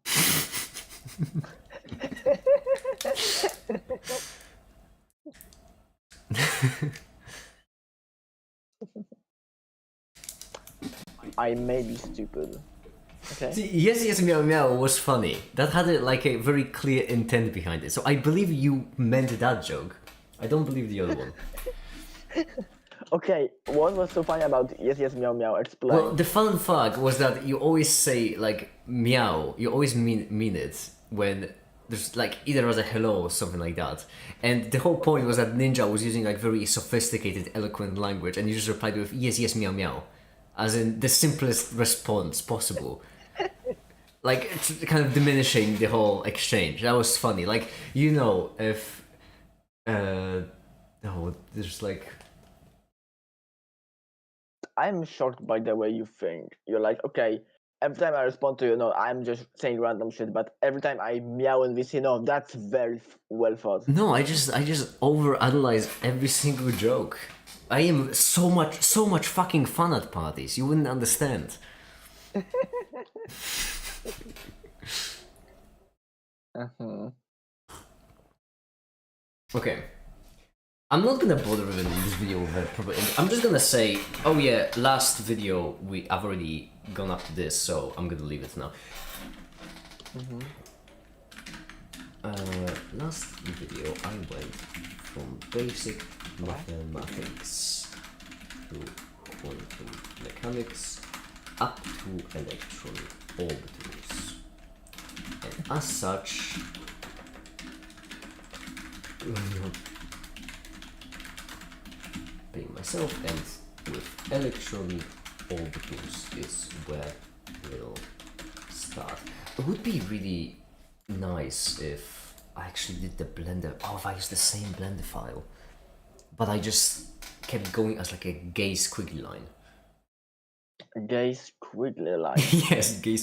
B: I may be stupid. Okay.
A: See, yes, meow meow was funny. That had a very clear intent behind it. So I believe you meant that joke. I don't believe the other one.
B: Okay, what was so funny about yes, yes, meow meow? Explain.
A: Well, the fun fact was that you always say meow. You always mean it when there's either as a hello or something like that. And the whole point was that Ninja was using very sophisticated, eloquent language, and you just replied with yes, meow meow, as in the simplest response possible. It's kind of diminishing the whole exchange. That was funny. If there's
B: I'm shocked by the way you think. You're like, okay, every time I respond to you, no, I'm just saying random shit, but every time I meow and we say, no, that's very well thought.
A: No, I just overanalyze every single joke. I am so much fucking fun at parties. You wouldn't understand. Okay. I'm not gonna bother with this video with a proper. I'm just gonna say, oh yeah, last video I've already gone up to this, so I'm gonna leave it now. Last video I went from basic mathematics to quantum mechanics up to electron orbitals, and as such, being myself, and with electron orbitals is where we'll start. It would be really nice if I actually did the blender. Oh, if I used the same blender file, but I just kept going as a gay squiggly line.
B: A gay squiggly line.
A: Yes, gay.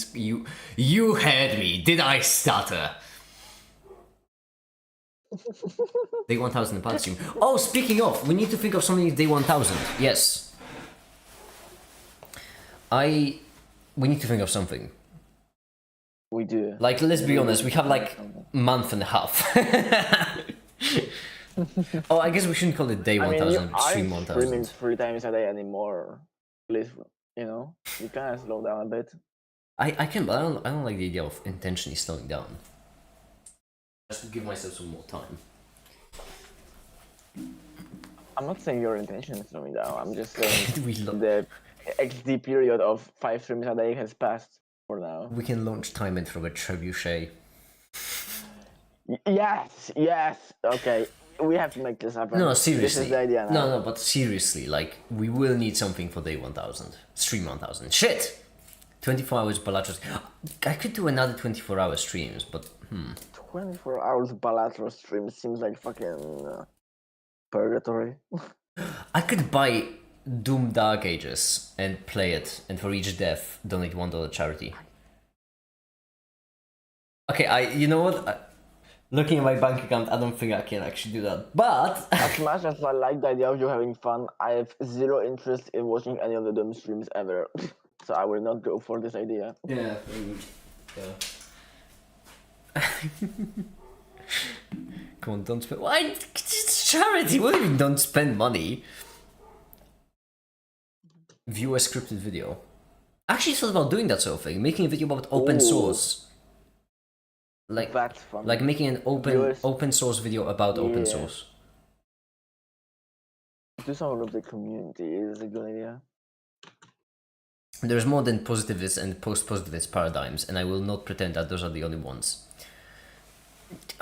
A: You heard me. Did I stutter? Day 1000 in Palestine. Oh, speaking of, we need to think of something Day 1000. Yes. We need to think of something.
B: We do.
A: Let's be honest, we have month and a half. Oh, I guess we shouldn't call it Day 1000, Stream 1000.
B: Streaming 3 times a day anymore. Please, you can slow down a bit.
A: I can, but I don't like the idea of intentionally slowing down. Just to give myself some more time.
B: I'm not saying your intention is slowing down. I'm just saying
A: the
B: XD period of 5 streams a day has passed for now.
A: We can launch time from a trebuchet.
B: Yes. Okay, we have to make this happen.
A: No, seriously.
B: This is the idea now.
A: No, but seriously, we will need something for Day 1000. Stream 1000. Shit! 24 hours Balatros. I could do another 24-hour streams, but
B: 24 hours Balatro stream seems like fucking Purgatory.
A: I could buy Doom Dark Ages and play it, and for each death, donate $1 charity. Okay, you know what? Looking at my bank account, I don't think I can actually do that. But
B: As much as I like the idea of you having fun, I have zero interest in watching any of the Doom streams ever. So I will not go for this idea.
A: yeah. Come on, don't spend. Why? It's charity. What do you mean? Don't spend money. View a scripted video. I actually thought about doing that sort of thing, making a video about open
B: Ooh.
A: source.
B: That's fun.
A: Like making an open source video about open
B: Yeah.
A: source.
B: Do something with the community is a good idea.
A: There's more than positivist and post-positivist paradigms, and I will not pretend that those are the only ones.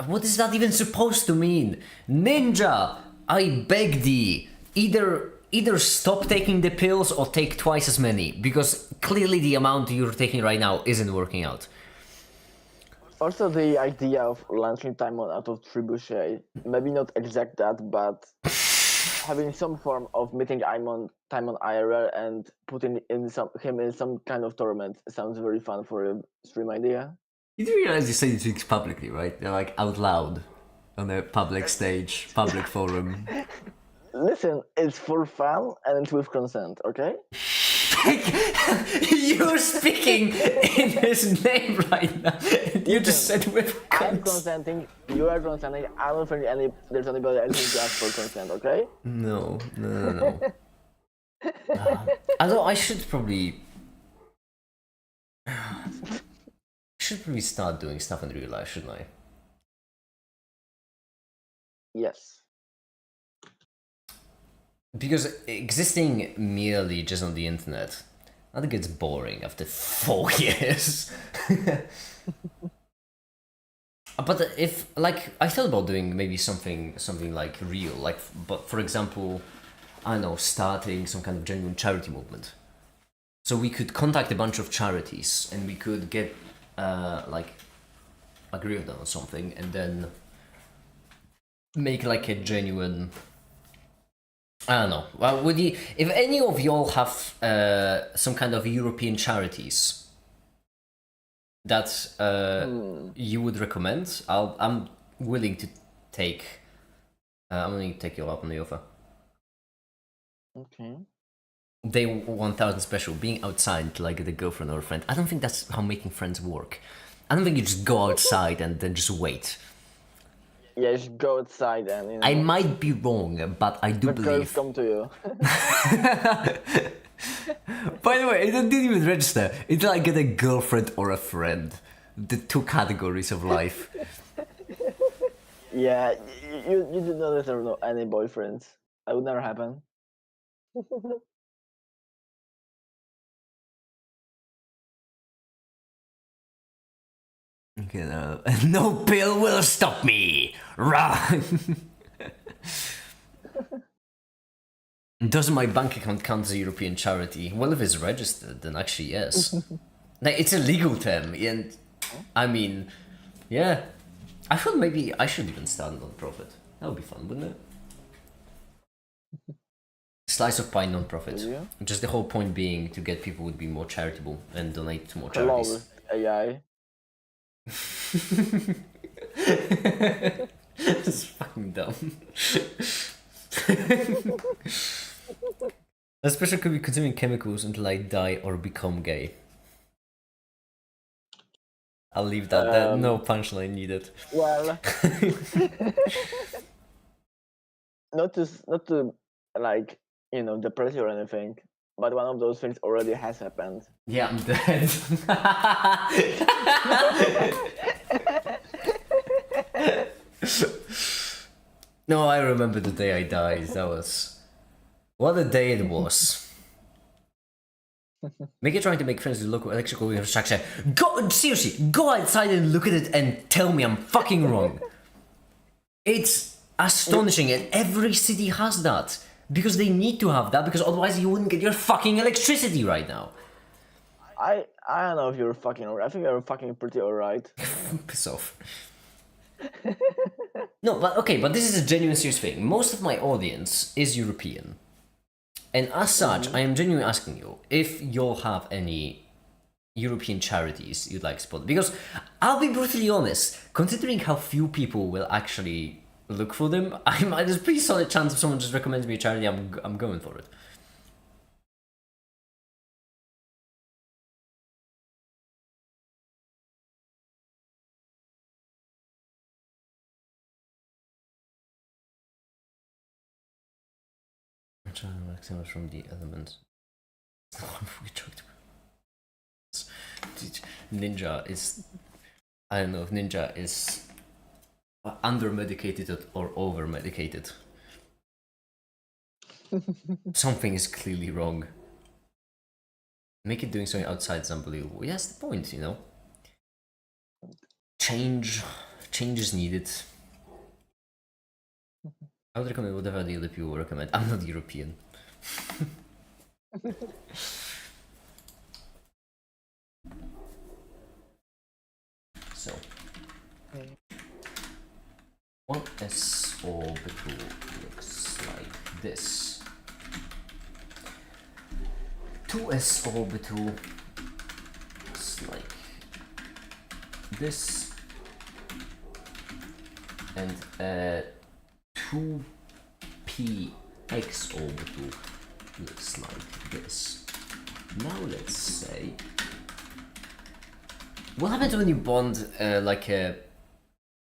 A: What is that even supposed to mean? Ninja, I beg thee, either stop taking the pills or take twice as many, because clearly the amount you're taking right now isn't working out.
B: Also, the idea of launching Timon out of Trebuchet, maybe not exact that, but having some form of meeting Timon IRL and putting him in some kind of tournament sounds very fun for a stream idea.
A: You do realize you say these things publicly, right? They're like out loud on a public stage, public forum.
B: Listen, it's for fun and it's with consent, okay?
A: You're speaking in his name right now. You just said with
B: I'm
A: consent.
B: consenting, you are consenting, I don't think there's anybody else who to ask for consent, okay?
A: No. Although I should probably start doing stuff in real life, shouldn't I?
B: Yes.
A: Because existing merely just on the internet, I think it's boring after 4 years. But if, like, I thought about doing maybe something like real, like, but for example, I don't know, starting some kind of genuine charity movement. So we could contact a bunch of charities and we could get, like, agree with them on something and then make like a genuine, I don't know. Well, if any of y'all have some kind of European charities that you would recommend, I'm willing to take. I'm willing to take you up on the offer.
B: Okay.
A: Day 1000 special, being outside to like get a girlfriend or a friend. I don't think that's how making friends work. I don't think you just go outside and then just wait.
B: Yeah, you should go outside and, you know,
A: I might be wrong, but I do
B: the girls
A: believe.
B: come to you.
A: By the way, it didn't even register. It's like get a girlfriend or a friend. The two categories of life.
B: Yeah, you do not deserve any boyfriends. That would never happen.
A: Okay, no pill will stop me. Run. Does my bank account count as a European charity? Well, if it's registered, then actually yes. Like, it's a legal term, and I mean, yeah. I thought maybe I should even start a non-profit. That would be fun, wouldn't it? Slice of pie non-profit.
B: Yeah.
A: Just the whole point being to get people to be more charitable and donate to more
B: Hello,
A: charities.
B: AI.
A: It's fucking dumb. Especially could be consuming chemicals until I die or become gay. I'll leave that there. No punchline needed.
B: Well, not to like, you know, depress you or anything, but one of those things already has happened.
A: Yeah, I'm dead. No, I remember the day I died. That was... What a day it was. Mickey trying to make friends with local electrical infrastructure. Seriously, go outside and look at it and tell me I'm fucking wrong. It's astonishing, and every city has that. Because they need to have that, because otherwise you wouldn't get your fucking electricity right now.
B: I don't know if you're fucking alright. I think you're fucking pretty alright.
A: Piss off. No, but okay, but this is a genuine serious thing. Most of my audience is European. And as such, I am genuinely asking you if you'll have any European charities you'd like to support. Because I'll be brutally honest, considering how few people will actually look for them, there's a pretty solid chance if someone just recommends me a charity, I'm going for it. I'm trying to maximize from the elements. Ninja is. I don't know if Ninja is under medicated or over medicated. Something is clearly wrong. Make it doing something outside is unbelievable. Yeah, that's the point, you know? Change is needed. I would recommend whatever the other people recommend. I'm not European. So, one S orbital looks like this. 2s orbital looks like this. And 2px orbital looks like this. Now let's say, what happens when you bond like a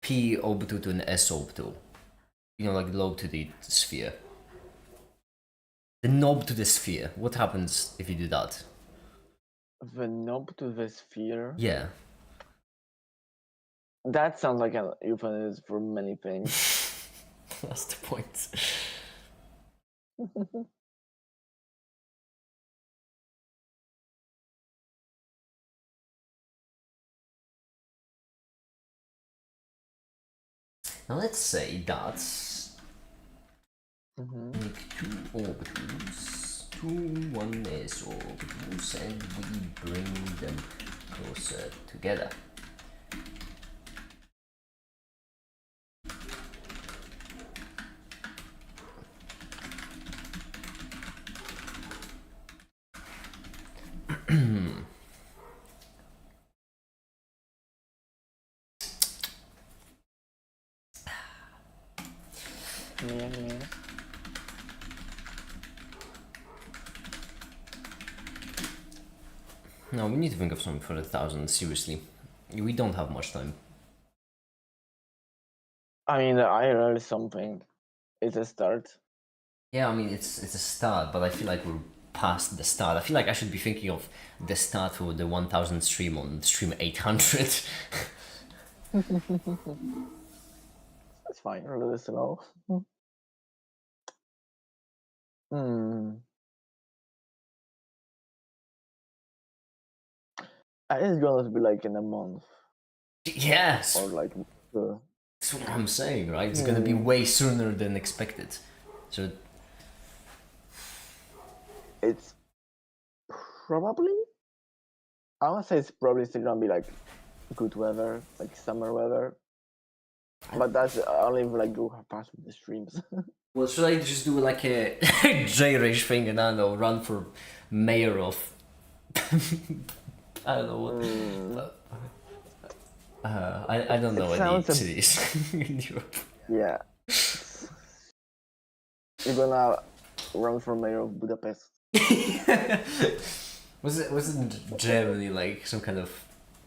A: p orbital to an s orbital? You know, like the lobe to the sphere. The knob to the sphere. What happens if you do that?
B: The knob to the sphere?
A: Yeah.
B: That sounds like an euphemism for many things.
A: That's the point. Now let's say that make two orbitals, two 1s orbitals, and we bring them closer together.
B: Yeah.
A: No, we need to think of something for 1,000, seriously. We don't have much time.
B: I mean, IRL is something. It's a start.
A: Yeah, I mean, it's a start, but I feel like we're past the start. I feel like I should be thinking of the start for the 1,000 stream on stream 800.
B: It's fine, really slow. It's gonna be like in a month.
A: Yes!
B: Or like.
A: That's what I'm saying, right? It's gonna be way sooner than expected. So.
B: It's probably. I wanna say it's probably still gonna be like good weather, like summer weather. But that's only if like go past with the streams.
A: Well, should I just do like a J-Rage thing and I don't know, run for mayor of. I don't know what. I don't know any cities in Europe.
B: Yeah. You're gonna run for mayor of Budapest.
A: Was it Germany like some kind of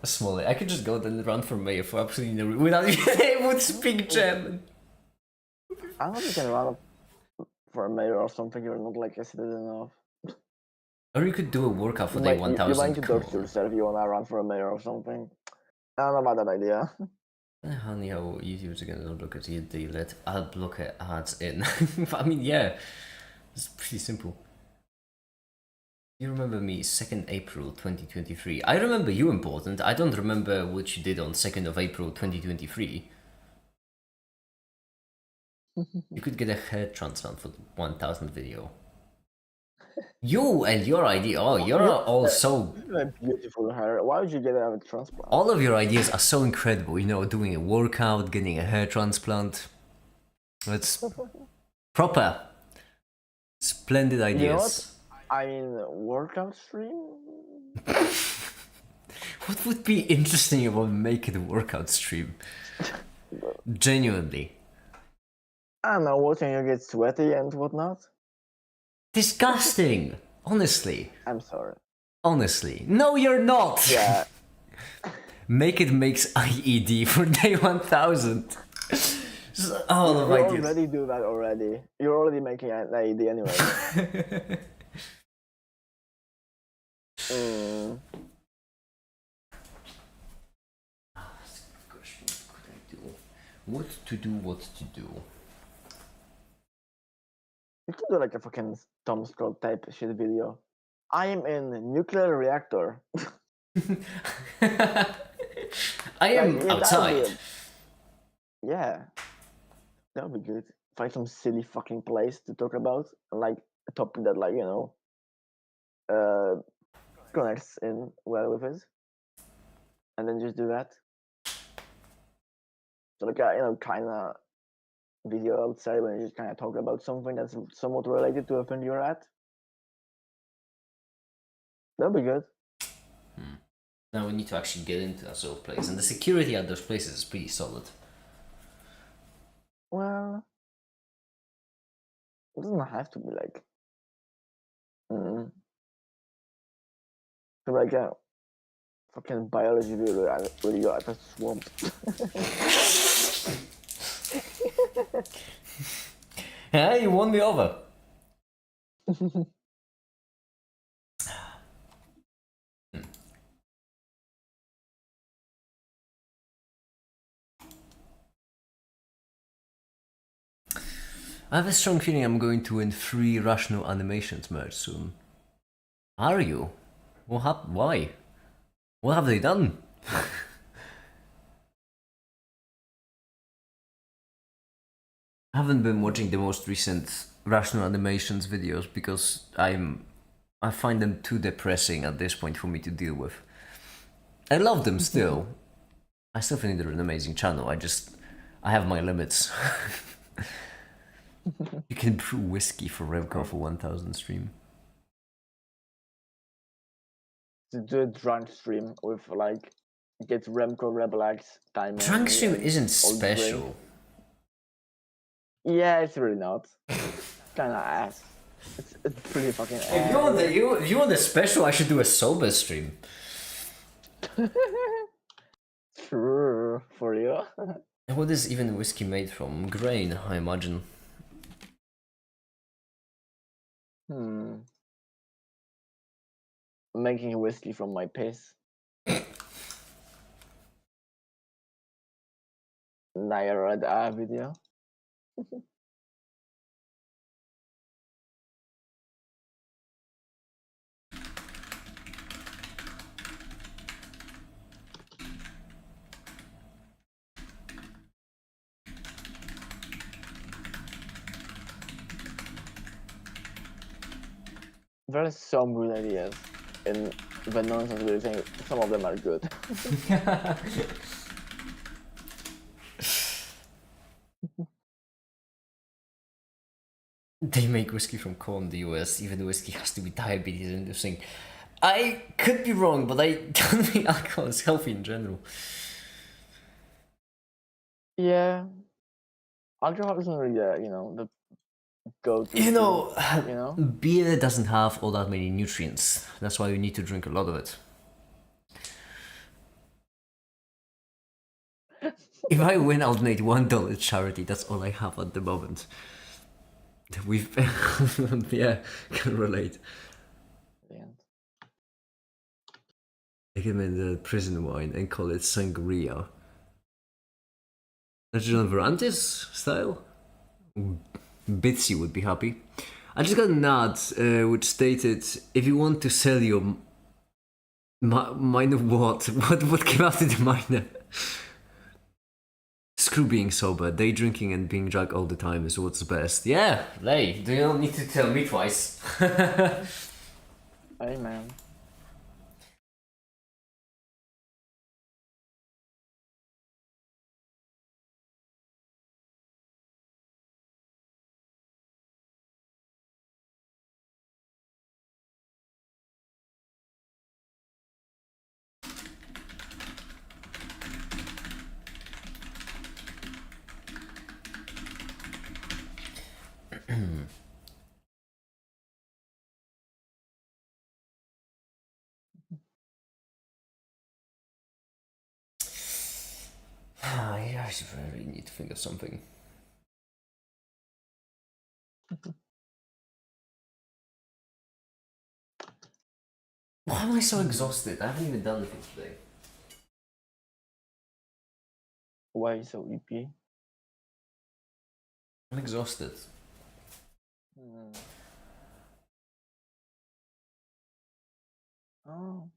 A: a small? I could just go and run for mayor for absolutely no without even able to speak German.
B: I don't think you can run for a mayor or something. You're not like a citizen of.
A: Or you could do a workout for day 1,000.
B: You might dox yourself. You wanna run for a mayor or something. I don't know about that idea.
A: Honey, how YouTubers are gonna look at you, they let ad blocker ads in. I mean, yeah, it's pretty simple. You remember me, 2nd April 2023. I remember you important. I don't remember what you did on 2nd of April 2023. You could get a hair transplant for 1,000 video. You and your idea. Oh, you're
B: You
A: all so.
B: you have beautiful hair. Why would you get a transplant?
A: All of your ideas are so incredible. You know, doing a workout, getting a hair transplant. It's proper. Splendid
B: You know what?
A: ideas.
B: I mean, workout stream?
A: What would be interesting about making a workout stream? Genuinely.
B: I don't know, watching you get sweaty and whatnot.
A: Disgusting. Honestly.
B: I'm sorry.
A: Honestly. No, you're not.
B: Yeah.
A: Make it makes IED for day 1000. All of
B: You
A: ideas.
B: already do that already. You're already making an idea anyway. Mm.
A: Gosh, what could I do? What to do, what to do?
B: You could do like a fucking Tom Scott type shit video. I am in a nuclear reactor.
A: I am
B: Like, yeah,
A: outside.
B: Yeah. That would be good. Find some silly fucking place to talk about. Like a topic that, like, connects in well with it. And then just do that. So like a, kind of video, I would say, when you just kind of talk about something that's somewhat related to a thing you're at. That'd be good.
A: Now we need to actually get into that sort of place. And the security at those places is pretty solid.
B: Well, it doesn't have to be like. Mm, like a fucking biology video at a swamp.
A: Yeah, you won me over. I have a strong feeling I'm going to win 3 Rational Animations merch soon. Are you? Why? What have they done? I haven't been watching the most recent Rational Animations videos because I find them too depressing at this point for me to deal with. I love them still. I still think they're an amazing channel. I have my limits. You can brew whiskey for Remco for 1000 stream.
B: To do a drunk stream with like get Remco Rebelax time.
A: Drunk stream isn't special.
B: Yeah, it's really not. Kind of ass. It's pretty fucking ass.
A: If you want the special, I should do a sober stream.
B: Sure, for you.
A: And what is even whiskey made from? Grain, I imagine.
B: Making whiskey from my piss. Naira video. There are some good ideas in the nonsense we thing. Some of them are good.
A: They make whiskey from corn in the US, even the whiskey has to be diabetes inducing. I could be wrong, but I don't think alcohol is healthy in general.
B: Yeah. Alcohol isn't really the go-to.
A: You know, beer doesn't have all that many nutrients. That's why you need to drink a lot of it. If I win, I'll donate $1 to charity. That's all I have at the moment. Yeah, can relate.
B: Yeah.
A: I can make the prison wine and call it sangria. National Verantes style? Bitsy would be happy. I just got an ad which stated, if you want to sell your mine of what? What came after the minor? screw being sober. Day drinking and being drunk all the time is what's best. Yeah, Lay, do you don't need to tell me twice.
B: Amen.
A: I really need to think of something. Why am I so exhausted? I haven't even done anything today.
B: Why so EP?
A: I'm exhausted.
B: Oh.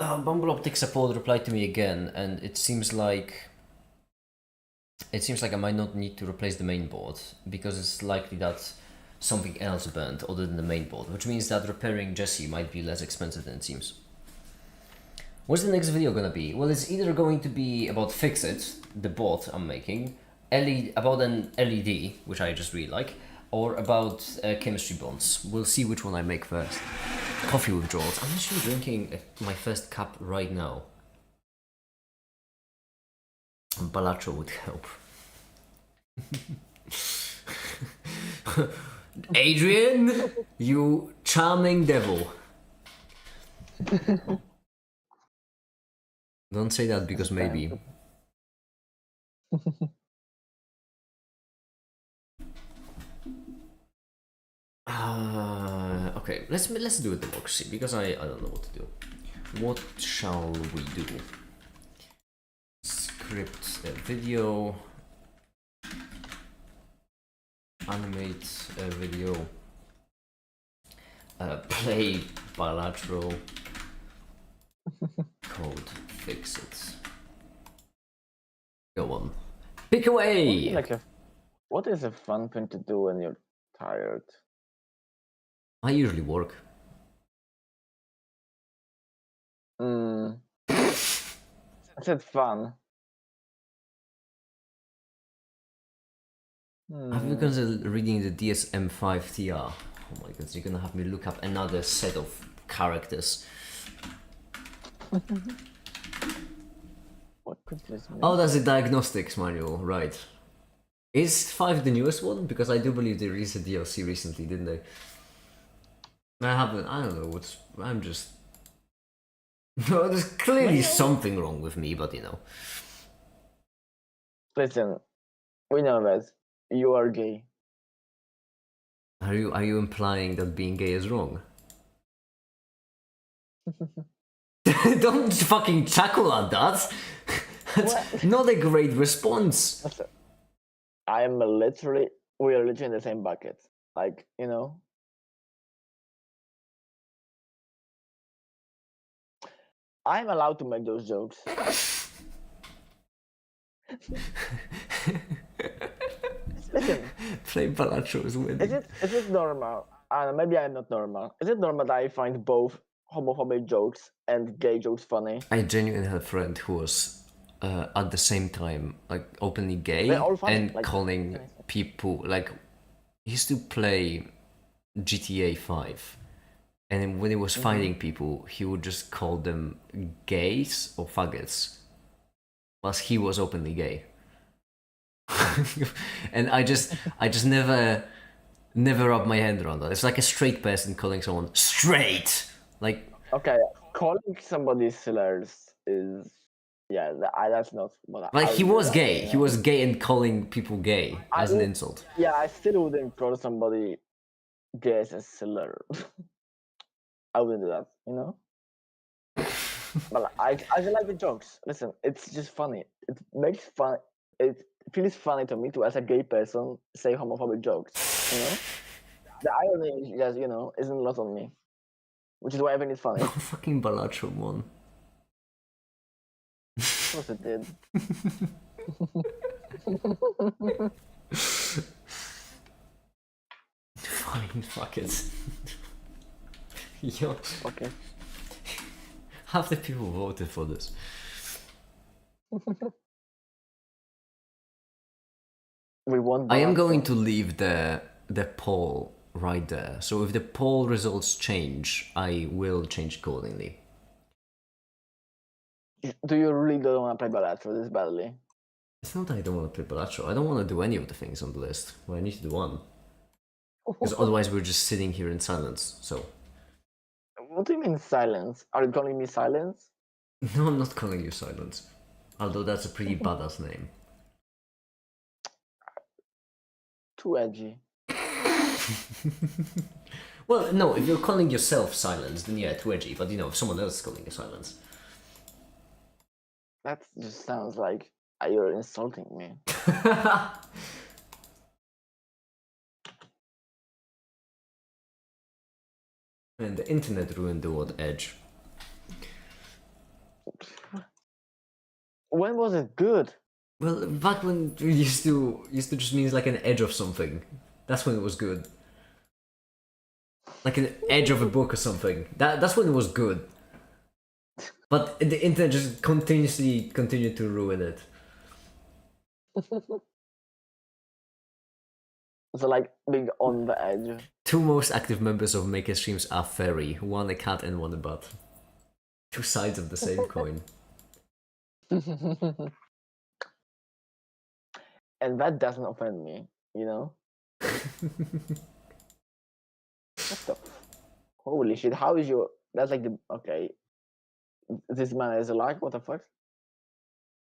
A: Bumble Optic support replied to me again, and it seems like I might not need to replace the main board because it's likely that something else burned other than the main board, which means that repairing Jesse might be less expensive than it seems. What's the next video gonna be? Well, it's either going to be about Fixit, the board I'm making, about an LED, which I just really like, or about chemistry bonds. We'll see which one I make first. Coffee withdrawals. I'm actually drinking my first cup right now. Balatro would help. Adrian, you charming devil. Don't say that because maybe. Okay, let's do a democracy because I don't know what to do. What shall we do? Script a video, animate a video, play bilateral, code fix it. Go on, pick away.
B: What is a fun thing to do when you're tired?
A: I usually work.
B: I said fun.
A: Have you considered reading the DSM-5 TR? Oh my god, you're gonna have me look up another set of characters.
B: What could this mean?
A: Oh, that's a diagnostics manual, right. Is 5 the newest one? Because I do believe they released a DLC recently, didn't they? I don't know, I'm just... No, there's clearly something wrong with me, but you know.
B: Listen, we know that. You are gay.
A: Are you implying that being gay is wrong? Don't fucking chuckle at that! That's not a great response!
B: Listen, we are literally in the same bucket. Like, you know? I'm allowed to make those jokes. Listen.
A: Play Balatro is winning.
B: Is it normal? Maybe I'm not normal. Is it normal that I find both homophobic jokes and gay jokes funny?
A: I genuinely had a friend who was at the same time like openly gay and like, calling people like he used to play GTA 5 and when he was fighting people he would just call them gays or faggots plus he was openly gay. And I just never wrap my hand around that. It's like a straight person calling someone straight. Like
B: okay, calling somebody slurs is that's not what
A: like he was gay. You know? He was gay and calling people gay as an insult.
B: Yeah, I still wouldn't call somebody gay as a slur. I wouldn't do that, you know. But I like the jokes. Listen, it's just funny. It makes fun. It feels funny to me to, as a gay person, say homophobic jokes. You know, the irony, just isn't lost on me, which is why I think it's funny.
A: Fucking Balatro one.
B: course it did.
A: Fine, fuck it. Yo,
B: Okay.
A: half the people voted for this.
B: We won.
A: I am going
B: Balatro.
A: to leave the poll right there. So if the poll results change, I will change accordingly.
B: Do you really don't want to play Balatro this badly?
A: It's not that I don't want to play Palazzo. I don't want to do any of the things on the list. Well, I need to do one. Because otherwise we're just sitting here in silence, so...
B: What do you mean silence? Are you calling me silence?
A: No, I'm not calling you silence. Although that's a pretty badass name.
B: Too edgy.
A: Well, no, if you're calling yourself silence, then yeah, too edgy. But you know, if someone else is calling you silence...
B: That just sounds like you're insulting me.
A: And the internet ruined the word edge.
B: When was it good?
A: Well, back when it used to just means like an edge of something. That's when it was good. Like an edge of a book or something. That's when it was good. But the internet just continued to ruin it.
B: So like being on the edge.
A: Two most active members of Maker Streams are fairy. One a cat and one a bat. Two sides of the same coin.
B: And that doesn't offend me, you know? What the holy shit, how is your... That's like the... Okay. This man is a luck? What the fuck?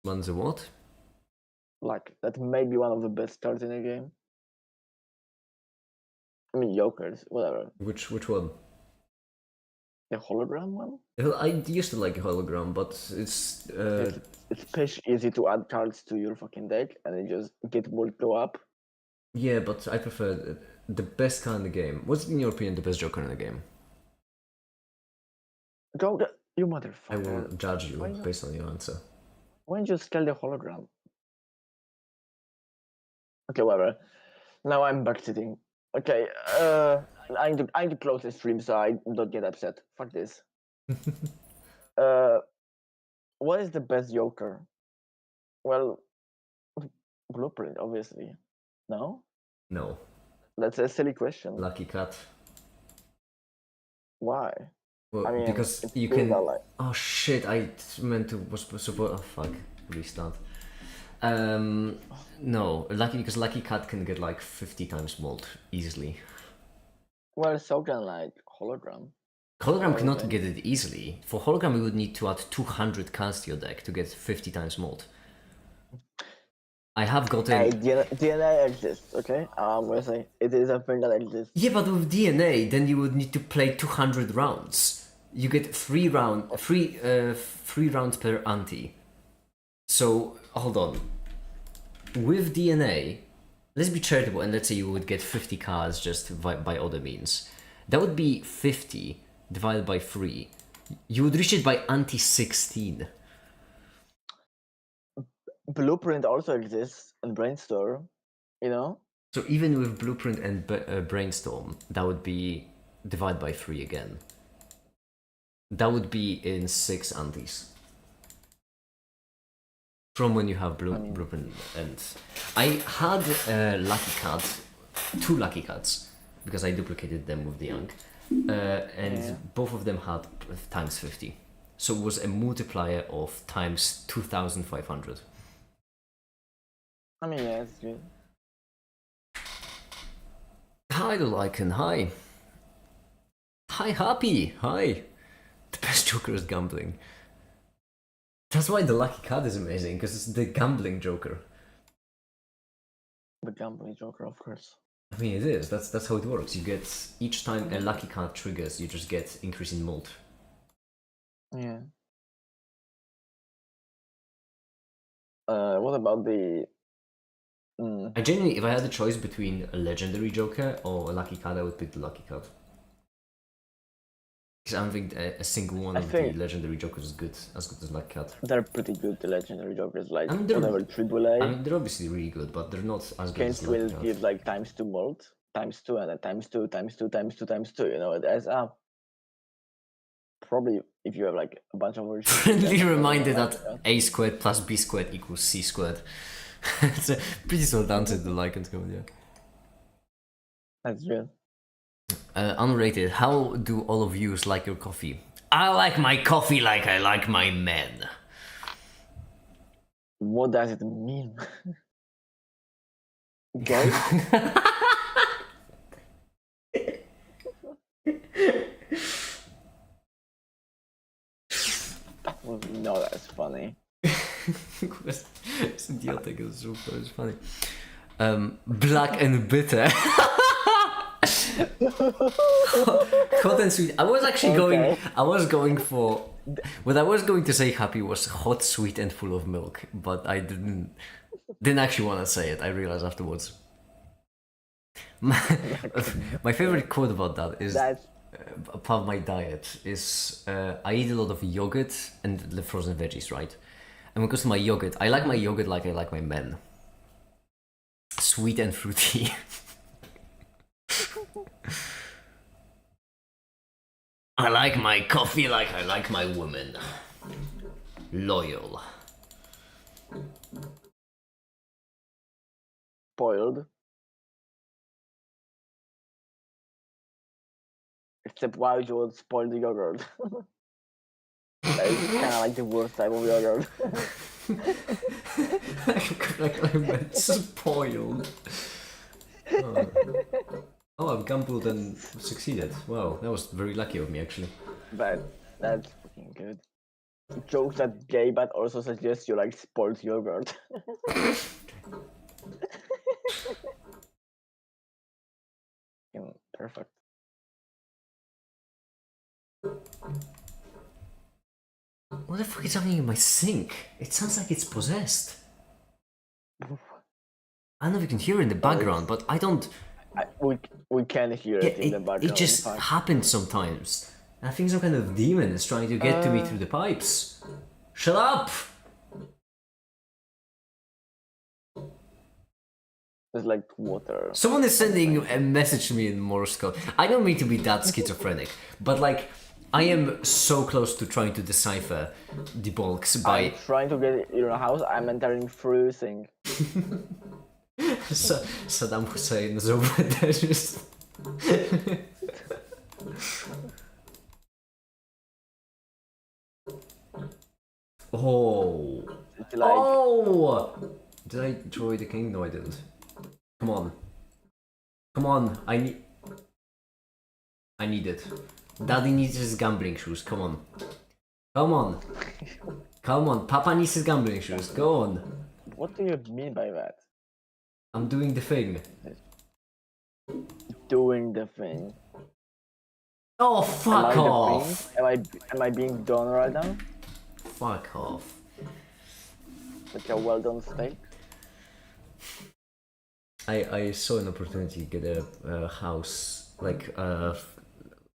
A: One's a what?
B: Luck. That may be one of the best cards in the game. I mean, Jokers, whatever.
A: Which one?
B: The hologram one?
A: Well, I used to like hologram, but it's
B: It's pitch easy to add cards to your fucking deck and it just get more go up.
A: yeah, but I prefer the best card in the game. What's in your opinion the best Joker in the game?
B: Go, you
A: I
B: motherfucker.
A: will judge you
B: Why not?
A: based on your answer.
B: Why don't you scale the hologram? Okay, whatever. Now I'm backseating. Okay, I need to close the stream so I don't get upset. Fuck this. What is the best Joker? Well, Blueprint, obviously. No?
A: No.
B: That's a silly question.
A: Lucky cat.
B: Why?
A: Well,
B: I mean,
A: because
B: it's
A: you
B: cool
A: can...
B: that, like...
A: Oh shit, I meant to... was supposed... Oh fuck. Restart. No. Lucky because Lucky Cat can get like 50 times mold easily.
B: Well, so can like hologram.
A: Hologram
B: Oh,
A: cannot
B: okay.
A: get it easily. For hologram, you would need to add 200 cards to your deck to get 50 times mold. I have gotten...
B: Hey, DNA exists, okay? I'm gonna say it is a thing that exists.
A: Yeah, but with DNA, then you would need to play 200 rounds. You get three rounds per ante. So, hold on. With DNA, let's be charitable and let's say you would get 50 cards just by other means. That would be 50 divided by 3. You would reach it by ante 16.
B: Blueprint also exists and Brainstorm, you know?
A: So even with Blueprint and Brainstorm, that would be divided by 3 again. That would be in 6 antes. From when you have Blueprint and... I had Lucky Cat, 2 Lucky Cats, because I duplicated them with the Young. And both of them had times 50. So it was a multiplier of times 2,500.
B: I mean, yeah, it's good.
A: Hi, Lycan, hi. Hi, Happy, hi. The best Joker is gambling. That's why the Lucky Cat is amazing, because it's the gambling Joker.
B: The gambling Joker, of course.
A: I mean, it is. That's how it works. You get, each time a Lucky Cat triggers, you just get increase in mold.
B: Yeah. What about the...
A: I genuinely, if I had a choice between a legendary Joker or a Lucky Cat, I would pick the Lucky Cat. Because I don't think a single one
B: I
A: of the
B: think
A: legendary jokers is good, as good as Black Cat.
B: they're pretty good, the legendary jokers, like
A: I mean,
B: whatever Triple A.
A: I mean, they're obviously really good, but they're not as good
B: Kane
A: as Black
B: will
A: Cat.
B: give like ×2 mold, ×2 and then ×2, ×2, ×2, ×2, you know, it adds up. Probably if you have like a bunch of versions.
A: Friendly reminder that a squared plus b squared equals c squared. It's a pretty well done to the Lycans code, yeah.
B: That's real.
A: Unrated, how do all of you like your coffee? I like my coffee like I like my men.
B: What does it mean? Gay? That was not as funny.
A: It's idiotic, it's funny. Black and bitter. Hot and sweet. I was actually going for what I was going to say happy was hot, sweet and full of milk, but I didn't actually want to say it. I realized afterwards. My favorite quote about that is part of my diet is I eat a lot of yogurt and the frozen veggies, right? And when it comes to my yogurt, I like my yogurt like I like my men. Sweet and fruity. I like my coffee like I like my woman. Loyal.
B: Spoiled. Except why would you would spoil the yogurt? That is kind of like the worst type of yogurt.
A: I meant spoiled. Oh, I've gambled and succeeded. Wow, that was very lucky of me, actually.
B: But that's fucking good. Jokes that gay, but also suggest you like spoiled yogurt. Perfect.
A: What the fuck is happening in my sink? It sounds like it's possessed. I don't know if you can hear it in the background, but I don't...
B: We can hear it in the background.
A: It just happens sometimes. I think some kind of demon is trying to get to me through the pipes. Shut up!
B: There's like water.
A: Someone is sending a message to me in Morse code. I don't mean to be that schizophrenic, but like, I am so close to trying to decipher the bulks by...
B: I'm trying to get in your house, I'm entering freezing.
A: Saddam Hussein is over there just... Oh!
B: Like...
A: Oh! Did I destroy the king? No, I didn't. Come on. Come on, I need it. Daddy needs his gambling shoes, come on. Come on. Come on, Papa needs his gambling shoes, go on.
B: What do you mean by that?
A: I'm doing the thing.
B: Doing the thing.
A: Oh, fuck off!
B: Am I being done right now?
A: Fuck off.
B: Like a well done steak?
A: I saw an opportunity to get a house, like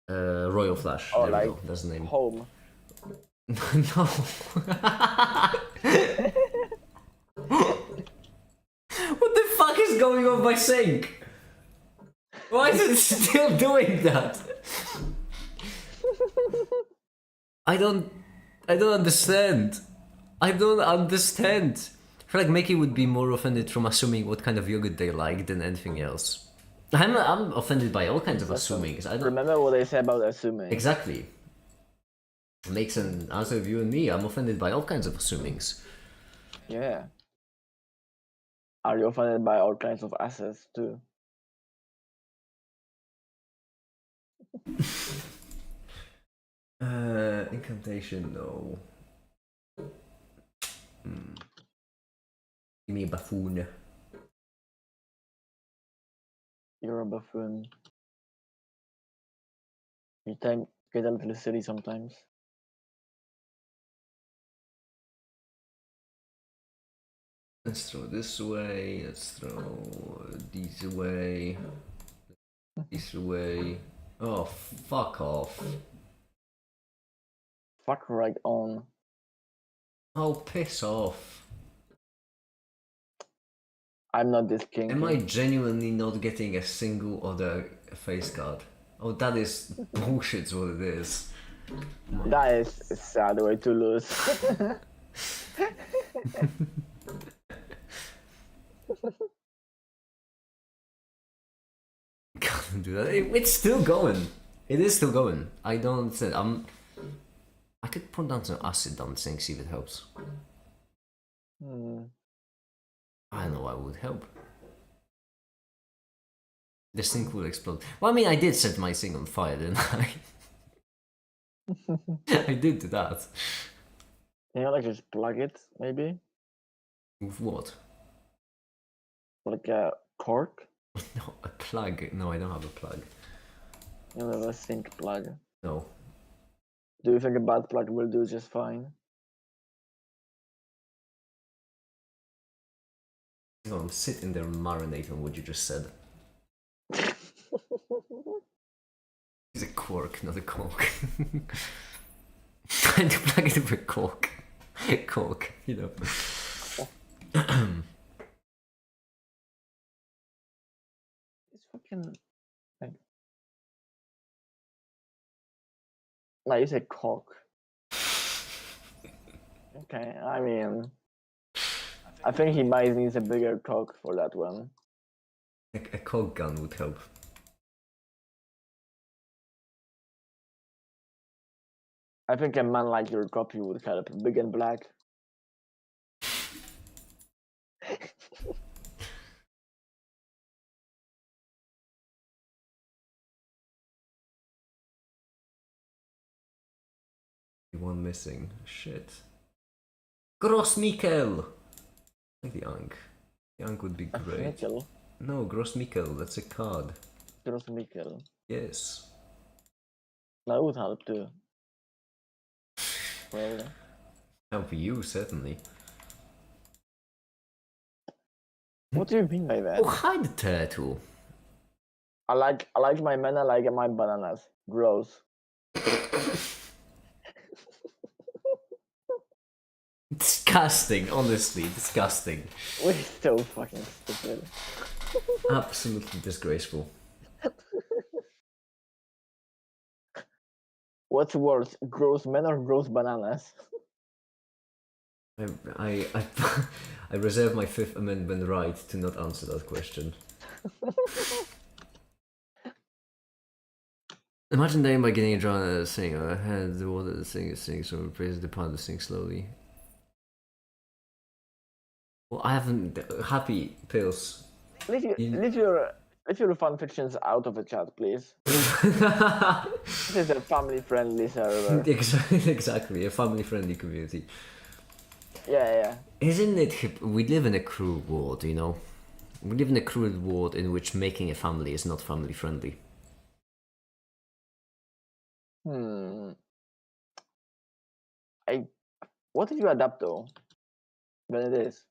A: Royal Flash.
B: Or
A: there
B: like
A: we go. That's the name.
B: Home.
A: No. What the fuck is going on my sink? Why is it still doing that? I don't understand. I don't understand. I feel like Mickey would be more offended from assuming what kind of yogurt they like than anything else. I'm offended by all kinds of assumings. I don't
B: remember what I said about assuming.
A: Exactly. It makes an answer of you and me. I'm offended by all kinds of assumings.
B: Yeah. Are you offended by all kinds of assets too?
A: Incantation, no. Give me a buffoon.
B: You're a buffoon. You get a little silly sometimes.
A: Let's throw this away. Let's throw these away. This away. Oh, fuck off.
B: Fuck right on.
A: Oh, piss off.
B: I'm not this kinky.
A: Am I genuinely not getting a single other face card? Oh, that is bullshit's what it is.
B: That is a sad way to lose.
A: Can't do that. It's still going. It is still going. I don't understand. I could put down some acid on the sink, see if it helps. I don't know why it would help. The sink will explode. Well, I mean, I did set my sink on fire, didn't I? I did do that.
B: Can you like just plug it, maybe?
A: With what?
B: Like a cork?
A: No, a plug. No, I don't have a plug.
B: You have a sink plug.
A: No.
B: Do you think a bad plug will do just fine?
A: No, I'm sitting there and marinate on what you just said. It's a cork, not a cork. Trying to plug it with a cork. Cork, you know.
B: It's fucking like. No, you said cork. Okay, I mean, I think he might needs a bigger cork for that one.
A: A cork gun would help.
B: I think a man like your copy would help. Big and black.
A: One missing. Shit. Gross Mikkel! I like the Ankh. The Ankh would be great.
B: Nickel.
A: No, Gross Mikkel, that's a card.
B: Gross nickel.
A: Yes.
B: That would help too. Well,
A: Help you, certainly.
B: what do you mean by that?
A: Oh, hi the turtle.
B: I like my men. I like my bananas. Gross.
A: Disgusting, honestly, disgusting.
B: We're so fucking stupid.
A: Absolutely disgraceful.
B: What's worse, gross men or gross bananas?
A: I I reserve my Fifth Amendment right to not answer that question. Imagine dying by getting a drawn at a sink. I had the water the sink is sink, so replace the part of the sink slowly. Well, I haven't. Happy pills.
B: Leave your fan fictions out of the chat, please. This is a family-friendly server.
A: Exactly, a family-friendly community.
B: Yeah.
A: Isn't it? We live in a cruel world, you know. We live in a cruel world in which making a family is not family-friendly.
B: What if you adapt though? Then it is.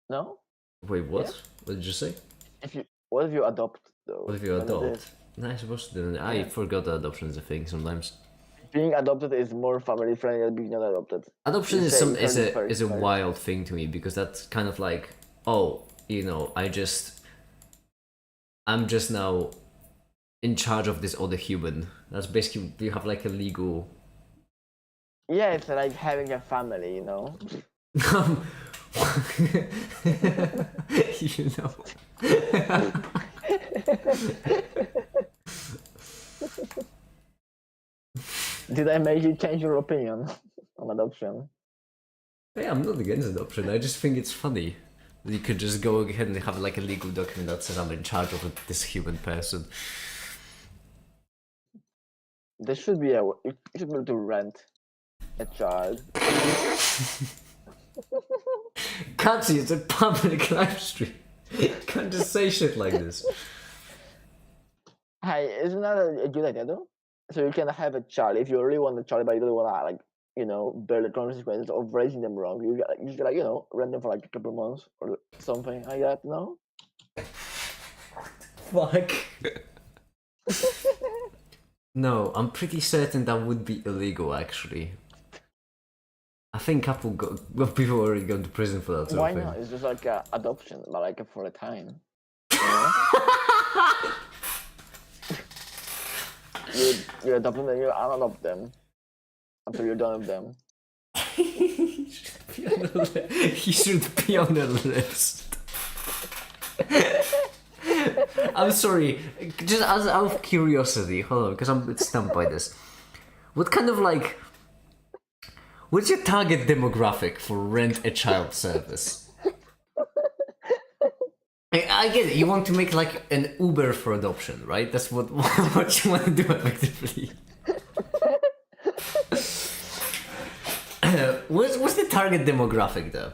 B: No?
A: Wait, what?
B: Yeah?
A: What did you say?
B: What if you adopt though?
A: What if you
B: Then it
A: adopt?
B: is.
A: No, I suppose I forgot that adoption is a thing sometimes.
B: Being adopted is more family friendly than being not adopted.
A: Adoption
B: You
A: is
B: say
A: is a
B: first.
A: wild thing to me because that's kind of like, oh, you know, I'm just now in charge of this other human. That's basically you have like a legal.
B: Yeah, it's like having a family, you know.
A: You know.
B: Did I make you change your opinion on adoption?
A: Yeah, I'm not against adoption. I just think it's funny. You could just go ahead and have like a legal document that says I'm in charge of this human person.
B: There should be you should be able to rent a child.
A: Can't see, it's a public live stream. Can't just say shit like this.
B: Hey, isn't that a good idea though? So you can have a child if you really want a child, but you don't want to like bear the consequences of raising them wrong. You can like rent them for like a couple months or something like that. No.
A: Fuck. No, I'm pretty certain that would be illegal, actually. I think people already gone to prison for that sort
B: Why
A: of thing.
B: not? It's just like adoption, but like for a time. You know? you adopt them and you unadopt them after you're done with them.
A: He should be on the list. I'm sorry, just out of curiosity, hold on, because I'm stumped by this. What kind of like... What's your target demographic for rent a child service? I get it, you want to make like an Uber for adoption, right? That's what you want to do effectively. What's the target demographic though?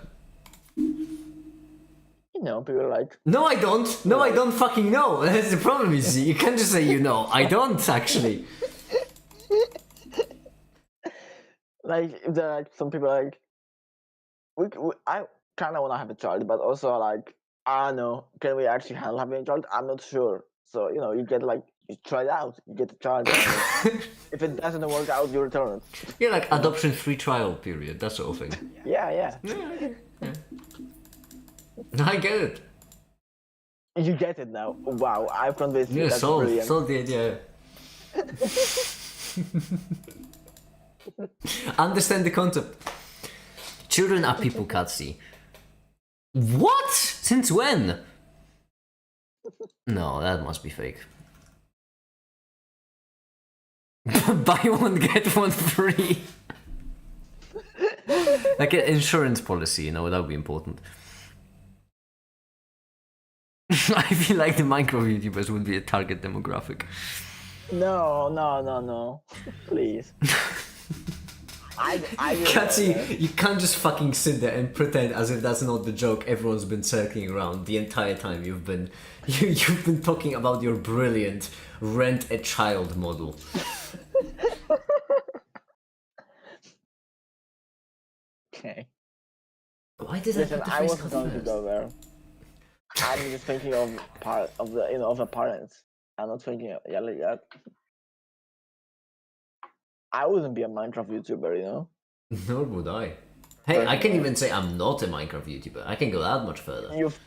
B: You know, people like.
A: No, I don't. No, I don't fucking know. That's the problem, you see. You can't just say you know. I don't, actually.
B: Like, if there are like, some people like. I kind of want to have a child, but also like, I don't know, can we actually handle having a child? I'm not sure. So, you know, you get like, you try it out, you get a child. And if it doesn't work out, you return it.
A: Yeah, like adoption free trial period, that sort of thing.
B: Yeah.
A: I get it.
B: You get it now. Wow, I've convinced you.
A: Yeah,
B: That's
A: sold the idea. Understand the concept. Children are people, Katsi. What? Since when? No, that must be fake. Buy one, get one free. Like an insurance policy, you know, that would be important. I feel like the Minecraft YouTubers would be a target demographic.
B: No. Please.
A: Katsi, you can't just fucking sit there and pretend as if that's not the joke everyone's been circling around the entire time you've been talking about your brilliant rent a child model.
B: Okay.
A: Why did
B: Listen,
A: I put the
B: I
A: face
B: wasn't
A: cut
B: going to
A: first?
B: go there. I'm just thinking of the parents. I'm not thinking of like that. I wouldn't be a Minecraft YouTuber, you know?
A: Nor would I. Hey, I can even say I'm not a Minecraft YouTuber. I can go that much further.
B: You've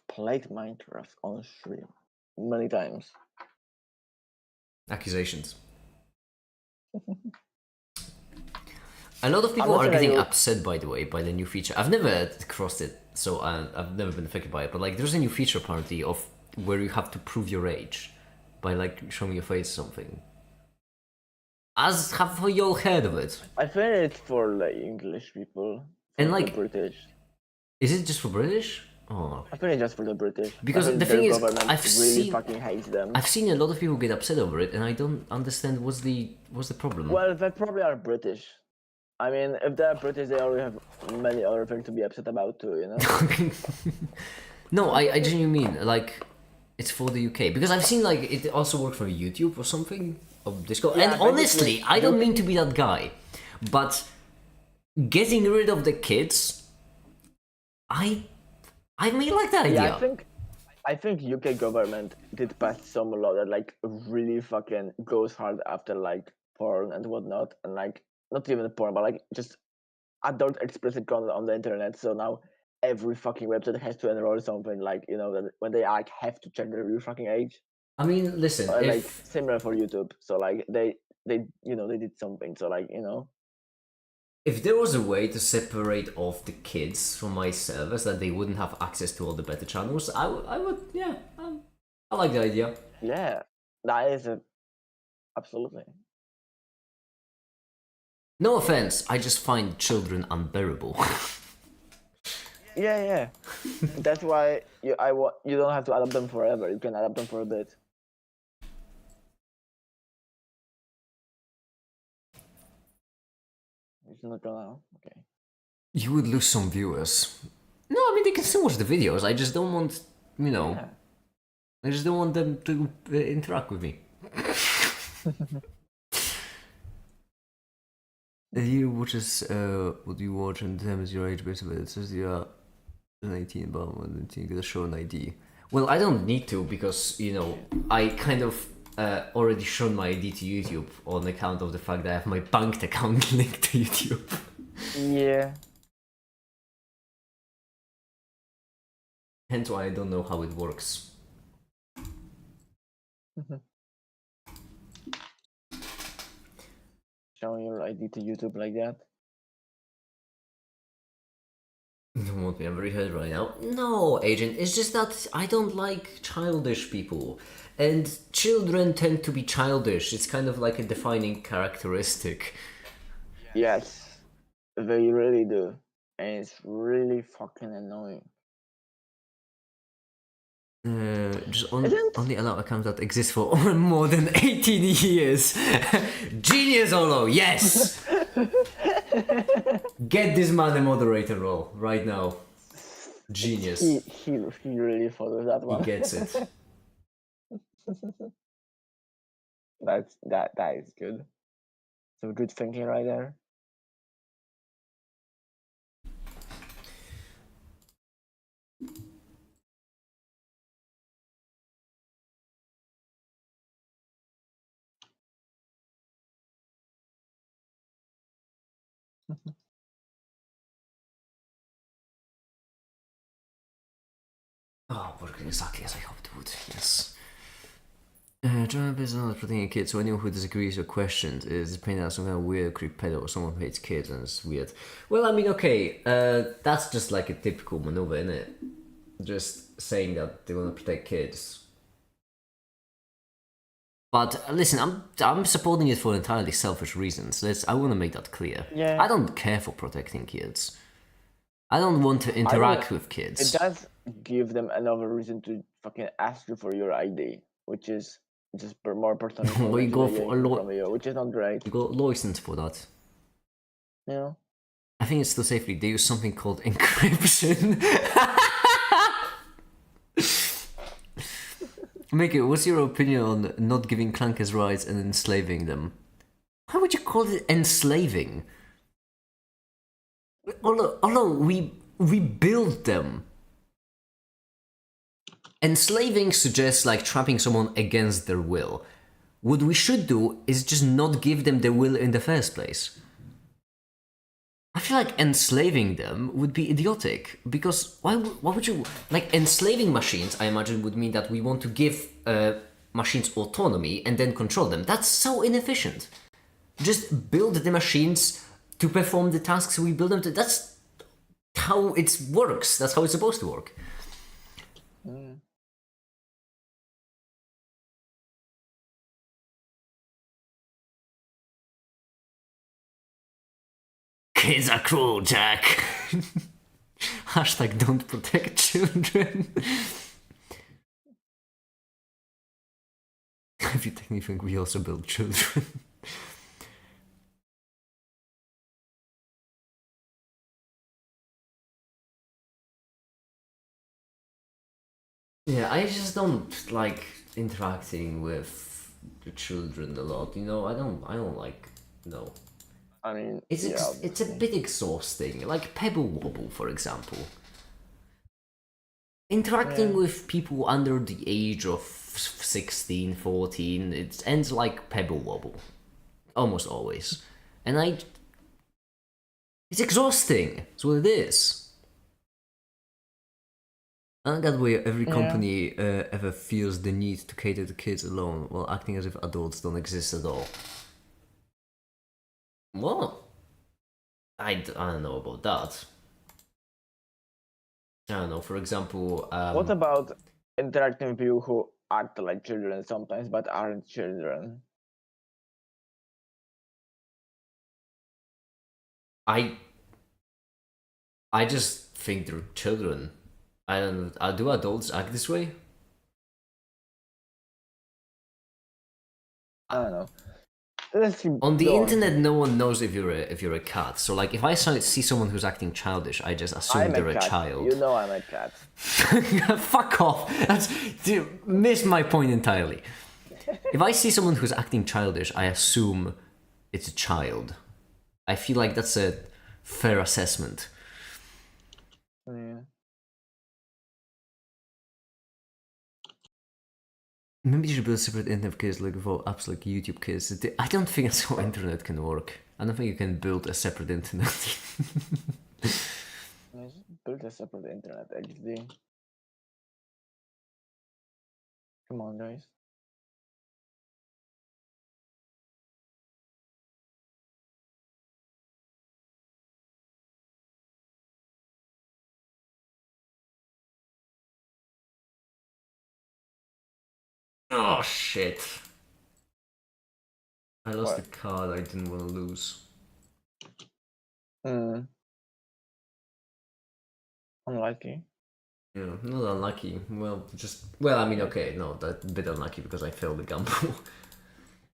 B: played Minecraft on stream many times.
A: Accusations. A lot of people are getting upset, by the way, by the new feature. I've never crossed it, so I've never been affected by it. But like, there's a new feature apparently of where you have to prove your age by like showing your face or something. Have you all heard of it?
B: I think it's for like English people.
A: And like,
B: the British.
A: Is it just for British? Oh.
B: I think it's just for the British.
A: Because the thing is,
B: fucking hates them.
A: I've seen a lot of people get upset over it, and I don't understand what's the problem.
B: Well, they probably are British. I mean, if they're British, they already have many other things to be upset about too, you know?
A: No, I genuinely mean, like, it's for the UK. Because I've seen, like, it also worked for YouTube or something, or Discord.
B: Yeah,
A: and honestly, I don't mean to be that guy, but getting rid of the kids, I mean, like that idea.
B: Yeah, I think UK government did pass some law that, like, really fucking goes hard after, like, porn and whatnot, and, like, not even porn, but like just adult explicit content on the internet. So now every fucking website has to enroll something like, you know, that when they like have to check their real fucking age.
A: I mean, listen,
B: like similar for YouTube. So like they you know they did something. So like, you know,
A: if there was a way to separate off the kids from my servers that they wouldn't have access to all the better channels, I would yeah, I like the idea.
B: Yeah, that is absolutely.
A: No offense, I just find children unbearable.
B: Yeah. That's why you don't have to adopt them forever. You can adopt them for a bit. It's not gonna. Okay.
A: You would lose some viewers. No, I mean they can still watch the videos. I just don't want, you know. Yeah. I just don't want them to interact with me. The viewer watches what you watch and determines your age based on it. It says you are 18, but you get a show an ID. Well, I don't need to because, you know, I kind of already shown my ID to YouTube on account of the fact that I have my bank account linked to YouTube.
B: Yeah.
A: Hence why I don't know how it works.
B: Showing your ID to YouTube like that.
A: You don't want me, I'm very hurt right now. No, Agent, it's just that I don't like childish people. And children tend to be childish. It's kind of like a defining characteristic.
B: Yes, they really do. And it's really fucking annoying.
A: Just
B: Isn't-
A: only allow accounts that exist for more than 18 years. Genius, Olo, yes! Get this man a moderator role right now. Genius.
B: He really follows that
A: He
B: one.
A: gets it.
B: That is good. Some good thinking right there.
A: Oh, working exactly as I hoped it would, yes. German business not protecting kids, so anyone who disagrees or questions is painted as some kind of weird creep pedo or someone who hates kids and it's weird. Well, I mean, okay, that's just like a typical maneuver, isn't it? Just saying that they want to protect kids. But listen, I'm supporting it for entirely selfish reasons. I want to make that clear.
B: Yeah.
A: I don't care for protecting kids. I don't want to interact with kids.
B: It does give them another reason to fucking ask you for your ID, which is just more personal
A: Well, you
B: information
A: go
B: they're
A: for a
B: getting
A: lot.
B: from you, which is not great.
A: You got license for that.
B: You know?
A: I think it's still safely. They use something called encryption. Mickey, what's your opinion on not giving clankers rights and enslaving them? How would you call it enslaving? Although we build them. Enslaving suggests like trapping someone against their will. What we should do is just not give them their will in the first place. I feel like enslaving them would be idiotic, because why would you... Like, enslaving machines, I imagine, would mean that we want to give machines autonomy and then control them. That's so inefficient. Just build the machines to perform the tasks we build them to. That's how it works. That's how it's supposed to work. Kids are cruel, Jack. Hashtag don't protect children. If you technically think we also build children. Yeah, I just don't like interacting with the children a lot. You know, I don't like no.
B: I mean,
A: It's
B: yeah,
A: it's a bit exhausting. Like Pebble Wobble, for example. Interacting with people under the age of 16, 14, it ends like Pebble Wobble. Almost always. And it's exhausting. That's what it is. I don't get why every company ever feels the need to cater to kids alone while acting as if adults don't exist at all. Well, I don't know about that. I don't know, for example...
B: what about interacting with people who act like children sometimes, but aren't children?
A: I just think they're children. I don't know. Do adults act this way?
B: I don't know. Let's keep
A: On the
B: going.
A: internet, no one knows if you're a cat. So like, if I see someone who's acting childish, I just assume
B: I'm
A: they're
B: a
A: a
B: cat.
A: child.
B: You know I'm a cat.
A: Fuck off! Dude, missed my point entirely. If I see someone who's acting childish, I assume it's a child. I feel like that's a fair assessment.
B: Yeah.
A: Maybe you should build a separate internet case like for apps like YouTube case. I don't think that's how internet can work. I don't think you can build a separate internet.
B: Let's build a separate internet XD. Come on, guys.
A: Oh shit. I lost a
B: What?
A: card I didn't want to lose.
B: Hmm. Unlucky.
A: Yeah, not unlucky. Well, I mean, okay, no, that's a bit unlucky because I failed the gamble.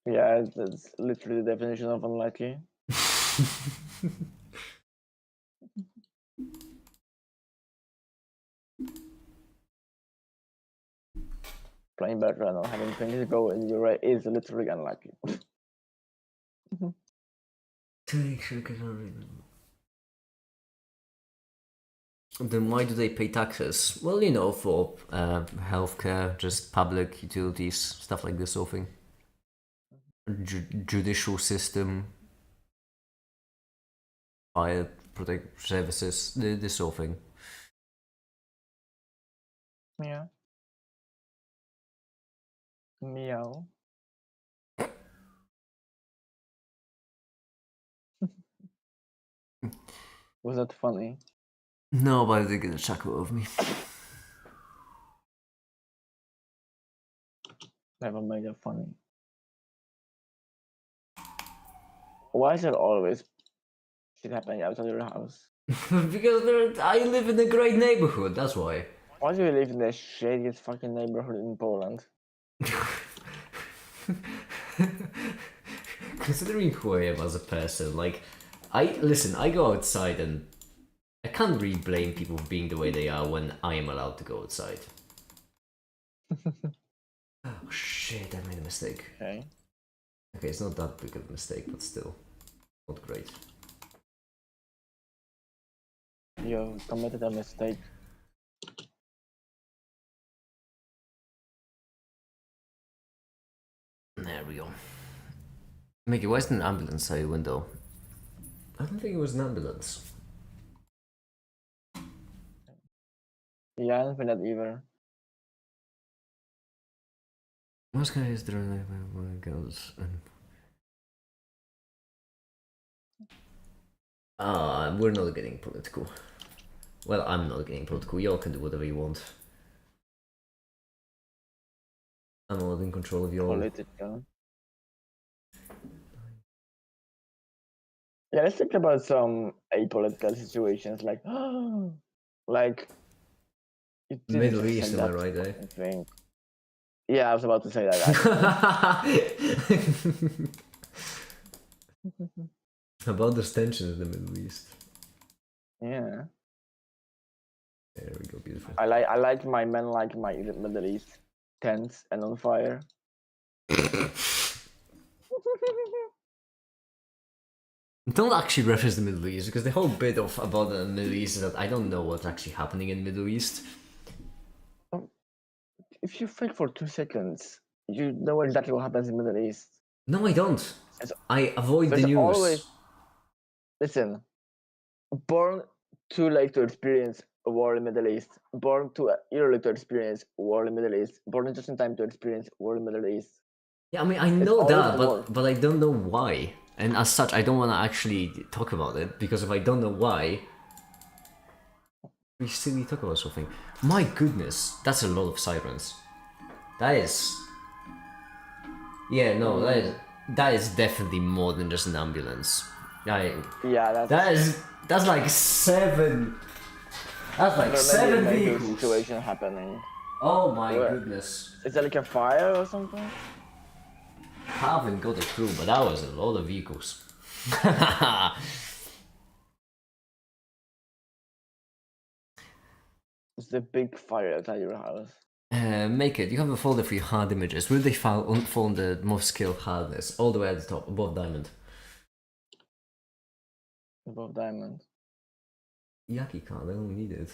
B: Yeah, that's literally the definition of unlucky. Playing better and not having 20 to go in your right is literally unlucky.
A: Then why do they pay taxes? Well, you know, for healthcare, just public utilities, stuff like this sort of thing. Judicial system, fire protect services, this sort of thing.
B: Yeah. Meow. Was that funny?
A: Nobody did get a chuckle of me.
B: Never made it funny. Why is there always shit happening outside your house?
A: Because I live in a great neighborhood, that's why.
B: Why do you live in the shadiest fucking neighborhood in Poland?
A: Considering who I am as a person, like, I go outside and I can't really blame people for being the way they are when I am allowed to go outside. Oh shit, I made a mistake.
B: Okay.
A: Okay, it's not that big of a mistake, but still, not great.
B: You committed a mistake.
A: There we go. Mickey, why is there an ambulance out your window? I don't think it was an ambulance.
B: Yeah, I don't think that either.
A: Most guys there girls and we're not getting political. Well, I'm not getting political. Y'all can do whatever you want. I'm not in control of y'all.
B: Political. Yeah, let's think about some apolitical situations like like you didn't
A: Middle
B: just say
A: East, am I
B: that
A: right, eh?
B: fucking thing. Yeah, I was about to say that actually.
A: About the tension in the Middle East.
B: Yeah.
A: There we go, beautiful.
B: I like my men like my Middle East tense and on fire.
A: Don't actually reference the Middle East because the whole bit of about the Middle East is that I don't know what's actually happening in the Middle East.
B: If you think for 2 seconds, you know exactly what happens in the Middle East.
A: No, I don't.
B: There's,
A: I avoid the
B: there's
A: news.
B: always listen. Born too late to experience a war in the Middle East. Born too early to experience war in the Middle East. Born just in time to experience war in the Middle East.
A: Yeah, I mean, I
B: It's
A: know
B: always
A: that,
B: a war.
A: but I don't know why. And as such, I don't want to actually talk about it because if I don't know why, we silly talk about something. My goodness, that's a lot of sirens. That is. Yeah, no, that is definitely more than just an ambulance.
B: Yeah,
A: That's like seven. That's like seven vehicles.
B: Situation happening.
A: Oh my goodness.
B: Is that like a fire or something?
A: Haven't got a clue, but that was a lot of vehicles.
B: It's the big fire outside your house.
A: Make it. You have a folder for your hard images. Will they fall on the most skill hardness? All the way at the top, above diamond.
B: Above diamond.
A: Yucky card, I don't need it.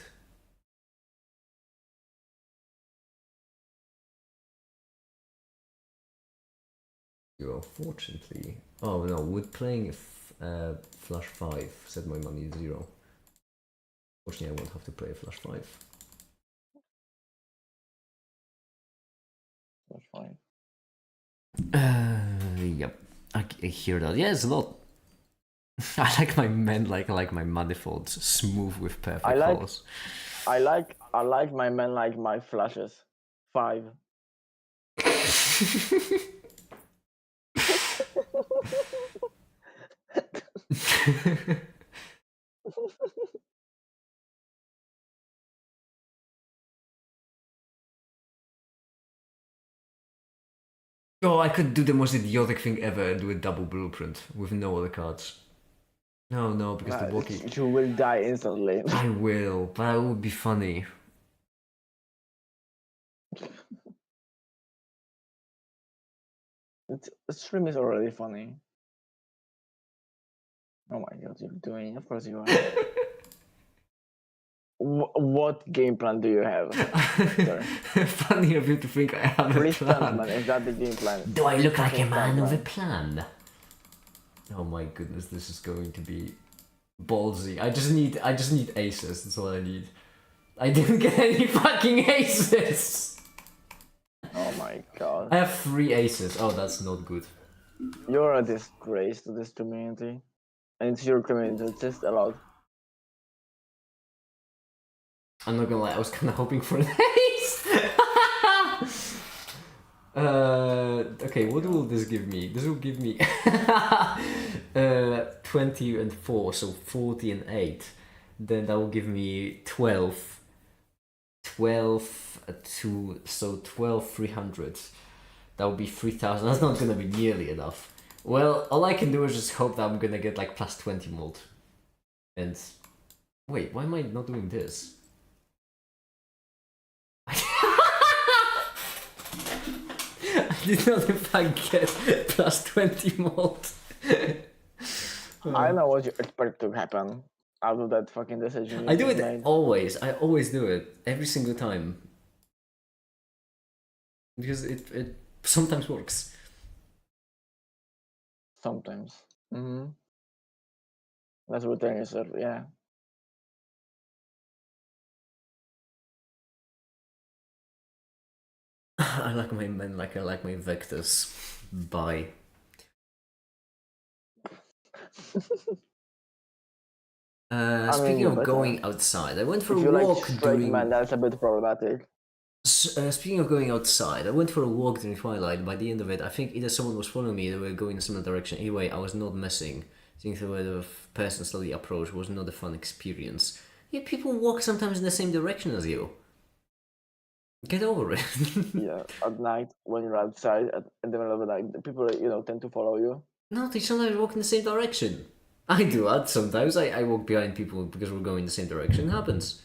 A: 0, fortunately. Oh no, with playing Flash 5 set my money 0. Fortunately, I won't have to play a Flash 5.
B: That's fine.
A: Yep. I hear that. Yeah, it's a lot. I like my men like my manifolds smooth with perfect holes.
B: I like my men like my flashes. 5.
A: Oh, I could do the most idiotic thing ever and do a double blueprint with no other cards. No, because the walking.
B: You will die instantly.
A: I will, but that would be funny.
B: Stream is already funny. Oh my god, you're doing it. Of course you are. What game plan do you have?
A: Funny of you to think I have
B: Please
A: a plan.
B: stand, man. Is that the game plan?
A: Do I look like a man with a
B: man.
A: plan? Oh my goodness, this is going to be ballsy. I just need aces. That's all I need. I didn't get any fucking aces.
B: Oh my god.
A: I have 3 aces. Oh, that's not good.
B: You're a disgrace to this community. And it's your community, it's just allowed.
A: I'm not gonna lie, I was kind of hoping for an ace. Okay, what will this give me? This will give me 20 and 4, so 40 and 8. Then that will give me 12. 12 to, so 12 300. That would be 3,000. That's not gonna be nearly enough. Well, all I can do is just hope that I'm gonna get like plus 20 mold. And wait, why am I not doing this? I did not in fact get plus 20 mold.
B: I know what you expect to happen out of that fucking decision.
A: I do it
B: made.
A: always. I always do it. Every single time. Because it sometimes works.
B: Sometimes. That's what telling yourself, yeah.
A: I like my men like I like my vectors. Bye. Speaking of going outside, I went for a walk during.
B: Man, that's a bit problematic.
A: Speaking of going outside, I went for a walk during twilight. By the end of it, I think either someone was following me, they were going in a similar direction. Anyway, I was not missing. Seeing the way the person slowly approached was not a fun experience. Yeah, people walk sometimes in the same direction as you. Get over it.
B: Yeah, at night when you're outside in the middle of the night, people tend to follow you.
A: No, they sometimes walk in the same direction. I do that sometimes. I walk behind people because we're going in the same direction. It happens.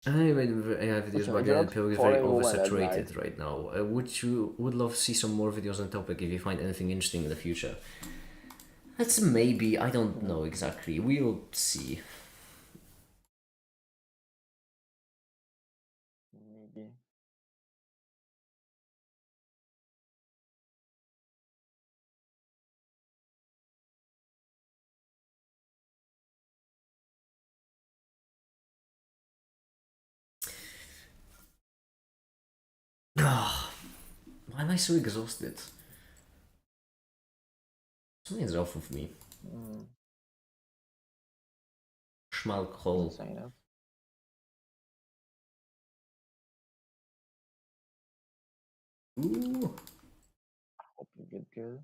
A: Anyway, AI videos back then people is very oversaturated right now. Would love to see some more videos on topic if you find anything interesting in the future. That's maybe, I don't know exactly. We'll see.
B: Maybe.
A: Why am I so exhausted? Something's off with me. Schmalkohol. Ooh.
B: I hope you get good.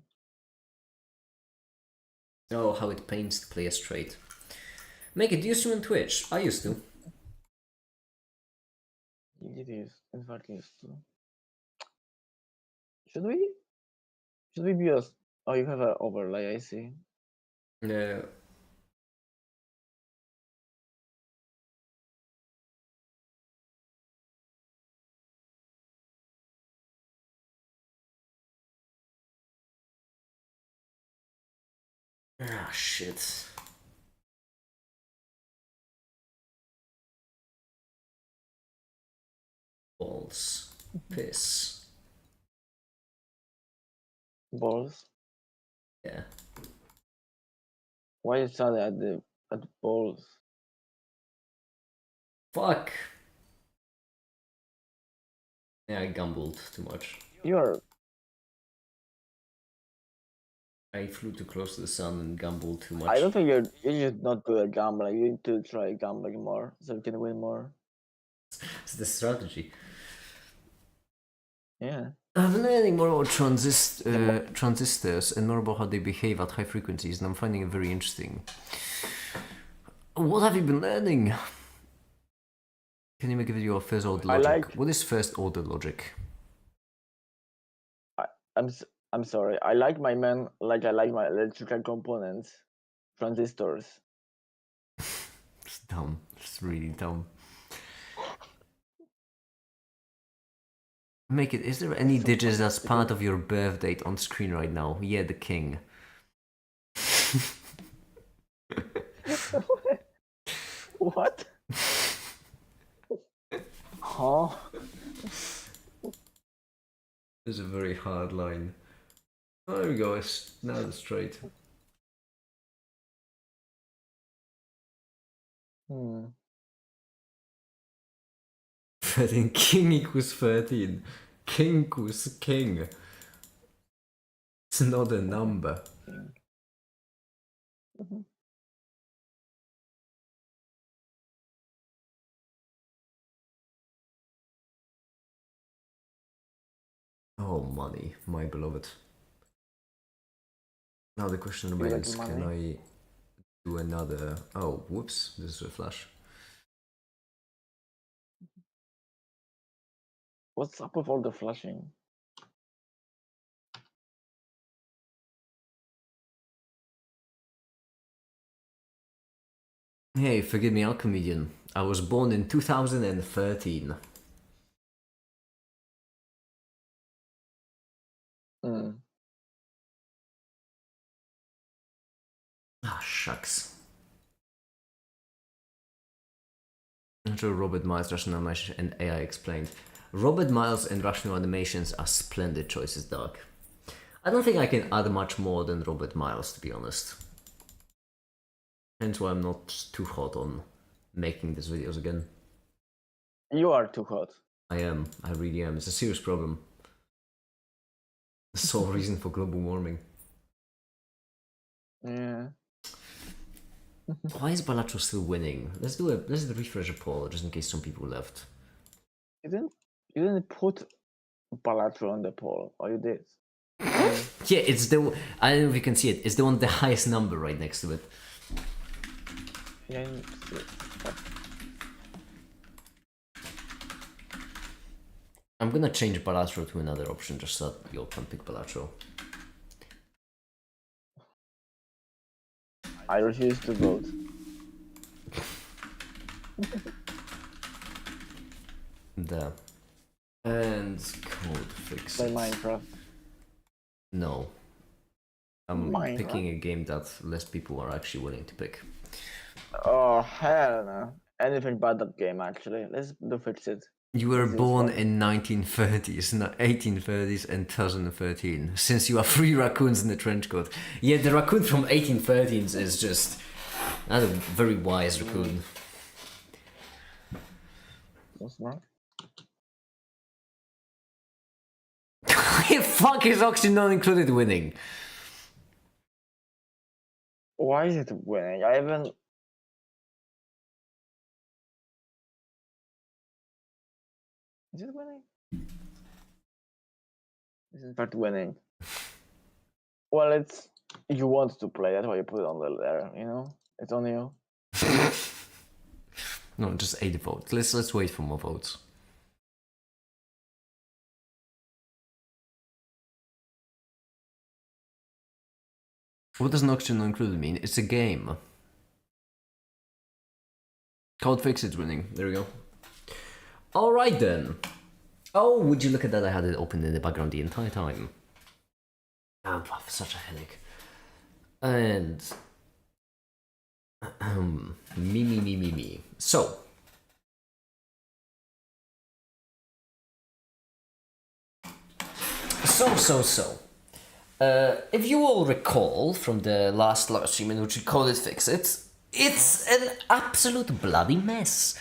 A: Oh, how it pains to play a straight. Make it, do you stream on Twitch? I used to.
B: It is, in fact, used to. Should we? Should we be us? Oh, you have an overlay, I see.
A: No. Ah, shit. Balls. Piss.
B: Balls.
A: Yeah.
B: Why you started at balls?
A: Fuck. Yeah, I gambled too much.
B: You're
A: I flew too close to the sun and gambled too much.
B: I don't think you're just not good at gambling. You need to try gambling more so you can win more.
A: It's the strategy.
B: Yeah.
A: I've been learning more about transistors and more about how they behave at high frequencies, and I'm finding it very interesting. What have you been learning? Can you make a video of first order logic? What is first order logic?
B: I'm sorry. I like my men like I like my electrical components, transistors.
A: It's dumb. It's really dumb. Make it. Is there any digits that's part of your birth date on screen right now? Yeah, the king.
B: What? Huh?
A: This is a very hard line. Oh, there we go. It's now it's straight.
B: Hmm.
A: 13. King equals 13. King equals king. It's not a number.
B: Mhm.
A: Oh, money, my beloved. Now the question
B: You like
A: remains, can
B: money?
A: I do another... Oh, whoops, this is a flash.
B: What's up with all the flashing?
A: Hey, forgive me, Alchemedian. I was born in 2013.
B: Hmm.
A: Ah, shucks. I'm sure Robert Miles, Rational Animation, and AI explained. Robert Miles and Rational Animations are splendid choices, Doug. I don't think I can add much more than Robert Miles, to be honest. Hence why I'm not too hot on making these videos again.
B: You are too hot.
A: I am. I really am. It's a serious problem. The sole reason for global warming.
B: Yeah.
A: Why is Balatro still winning? Let's refresh a poll just in case some people left.
B: You didn't put Balatro on the poll, or you did?
A: Yeah, it's the. I don't know if you can see it. It's the one with the highest number right next to it.
B: Yeah.
A: I'm gonna change Balatro to another option just so that you all can pick Balatro.
B: I refuse to vote.
A: There. And code fix.
B: Play Minecraft.
A: No. I'm
B: Minecraft?
A: picking a game that less people are actually willing to pick.
B: Oh hell no! Anything but that game actually. Let's do fix it.
A: You were
B: This is
A: born
B: fun.
A: in 1930s, not 1830s and 2013. Since you are 3 raccoons in the trench coat. Yeah, the raccoon from 1813s is just... That's a very wise raccoon.
B: So smart.
A: Fuck is Oxygen not included winning?
B: Why is it winning? I haven't. Is it winning? It's in fact winning. Well, it's you want to play. That's why you put it on there. You know, it's on you.
A: No, just 8 votes. Let's wait for more votes. What does an Oxygen not included mean? It's a game. Code Fix It's winning. There we go. Alright then. Oh, would you look at that? I had it open in the background the entire time. I have such a headache. And me. So So. If you all recall from the last live stream in which we called it Fix It, it's an absolute bloody mess.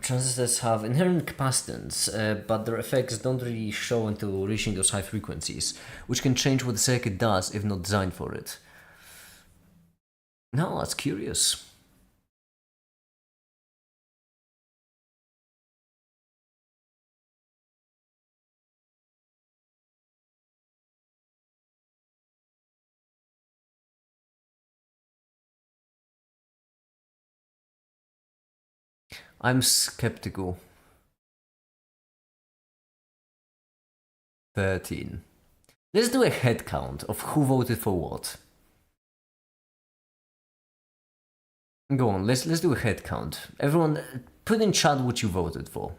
A: Transistors have inherent capacitance, but their effects don't really show until reaching those high frequencies, which can change what the circuit does if not designed for it. No, that's curious. I'm skeptical. 13. Let's do a head count of who voted for what. Go on, let's do a head count. Everyone, put in chat what you voted for.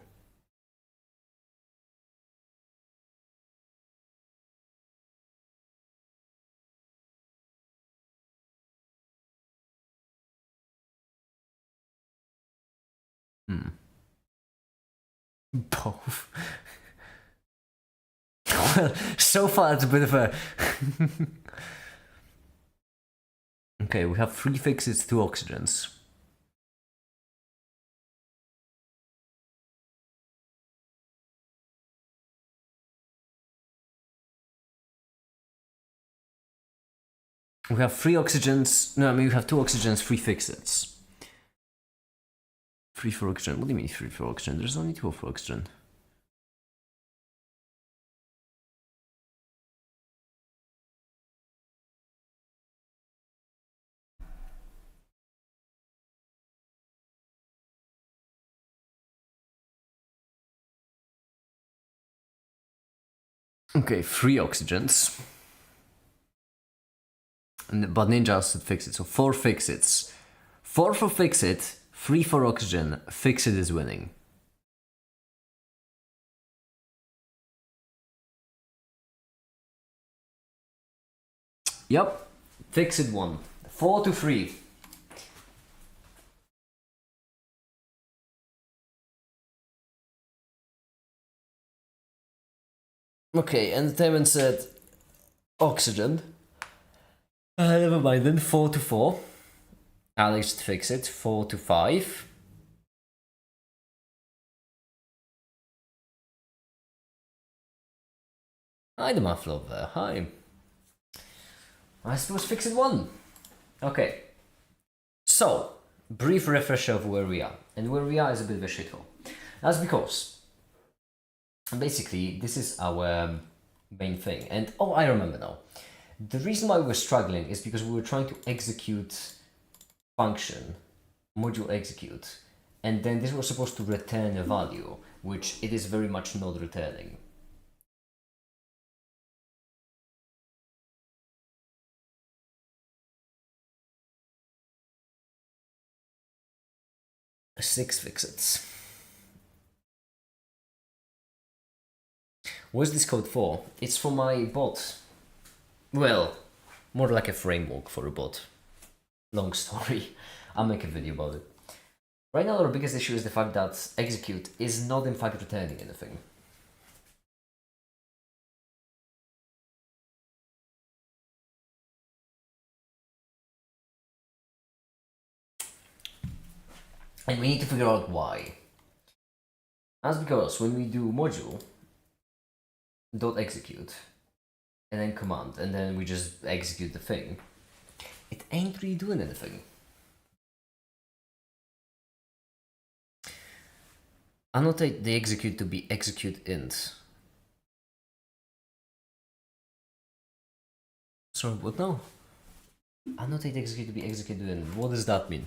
A: Both. Well, so far it's a bit of a... Okay, we have 3 fixes, 2 oxygens. We have 3 oxygens. No, I mean we have 2 oxygens, 3 fixeds. 3 for oxygen. What do you mean 3 for oxygen? There's only 2 for oxygen. Okay, 3 oxygens. But Ninja has to fix it, so 4 fixits. 4 for fixit, 3 for oxygen. Fixit is winning. Yep, fixit won. 4-3. Okay, entertainment said oxygen. Never mind then, 4-4. Alex to fix it, 4-5. Hi, the math love there. Hi. I suppose fix it won. Okay. So, brief refresher of where we are. And where we are is a bit of a shithole. That's because, basically, this is our main thing. And, oh, I remember now. The reason why we're struggling is because we were trying to execute function, module execute, and then this was supposed to return a value, which it is very much not returning. Six fixits. What's this code for? It's for my bot. Well, more like a framework for a bot. Long story. I'll make a video about it. Right now our biggest issue is the fact that execute is not in fact returning anything. And we need to figure out why. That's because when we do module dot execute and then command and then we just execute the thing, it ain't really doing anything. Annotate the execute to be execute int. Sorry, what now? Annotate execute to be execute int. What does that mean?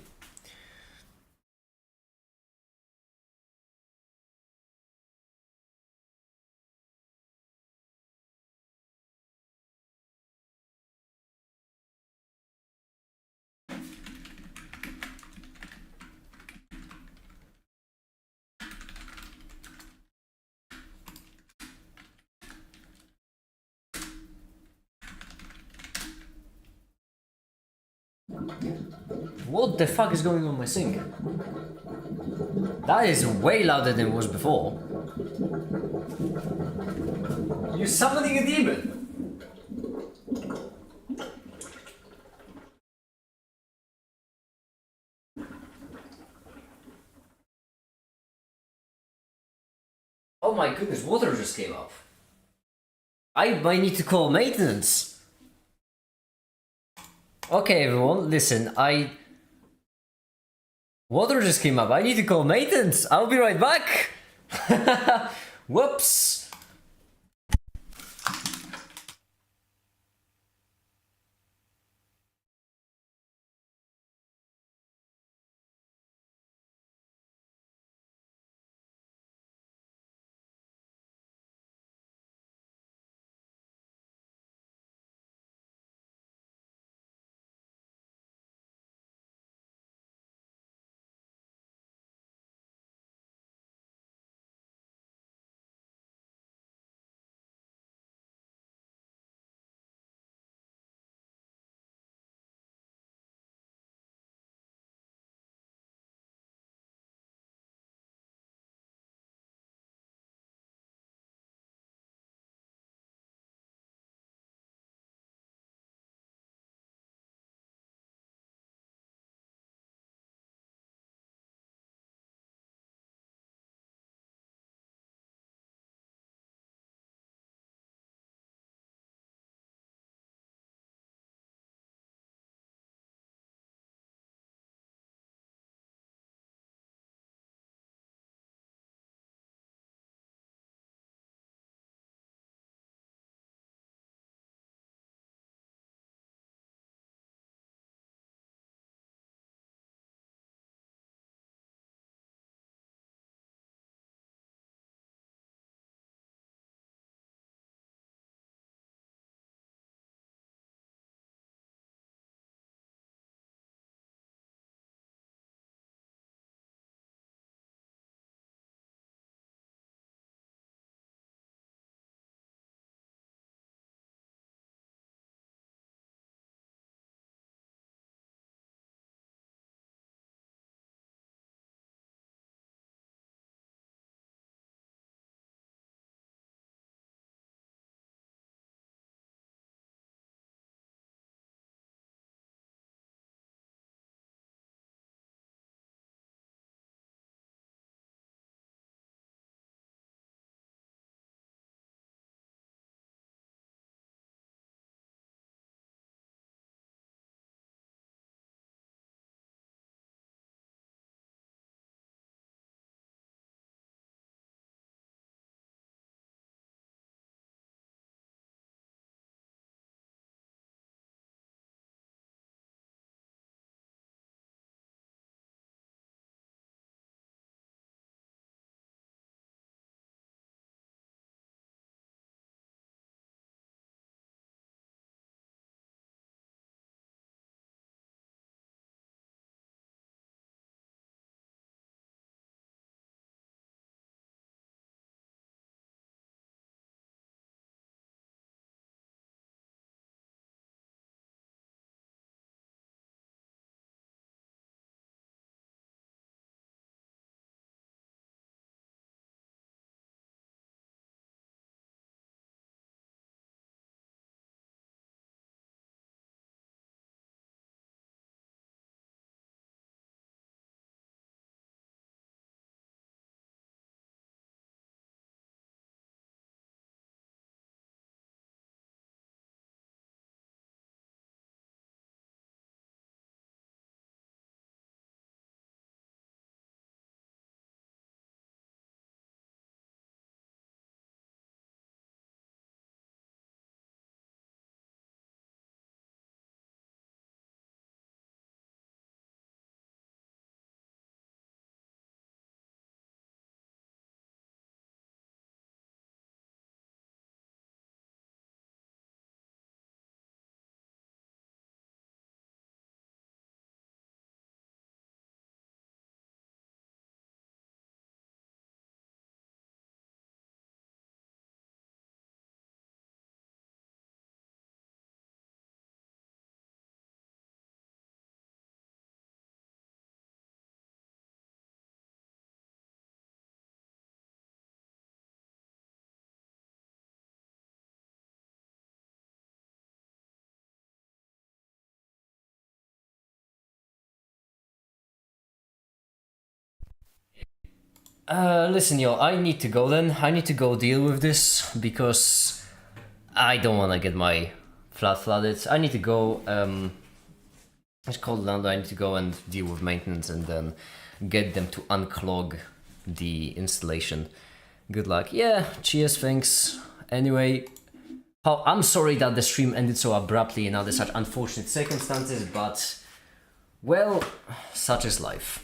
A: What the fuck is going on my sink? That is way louder than it was before. You're summoning a demon? Oh my goodness, water just came up. I might need to call maintenance. Okay, everyone, listen, water just came up. I need to call maintenance. I'll be right back. Whoops. Listen, yo, I need to go then. I need to go deal with this because I don't want to get my flat flooded. I need to go. It's cold down. I need to go and deal with maintenance and then get them to unclog the installation. Good luck. Yeah, cheers, thanks. Anyway, I'm sorry that the stream ended so abruptly and under such unfortunate circumstances, but, well, such is life.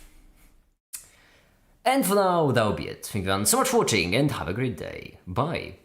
A: And for now, that'll be it. Thank you so much for watching and have a great day. Bye.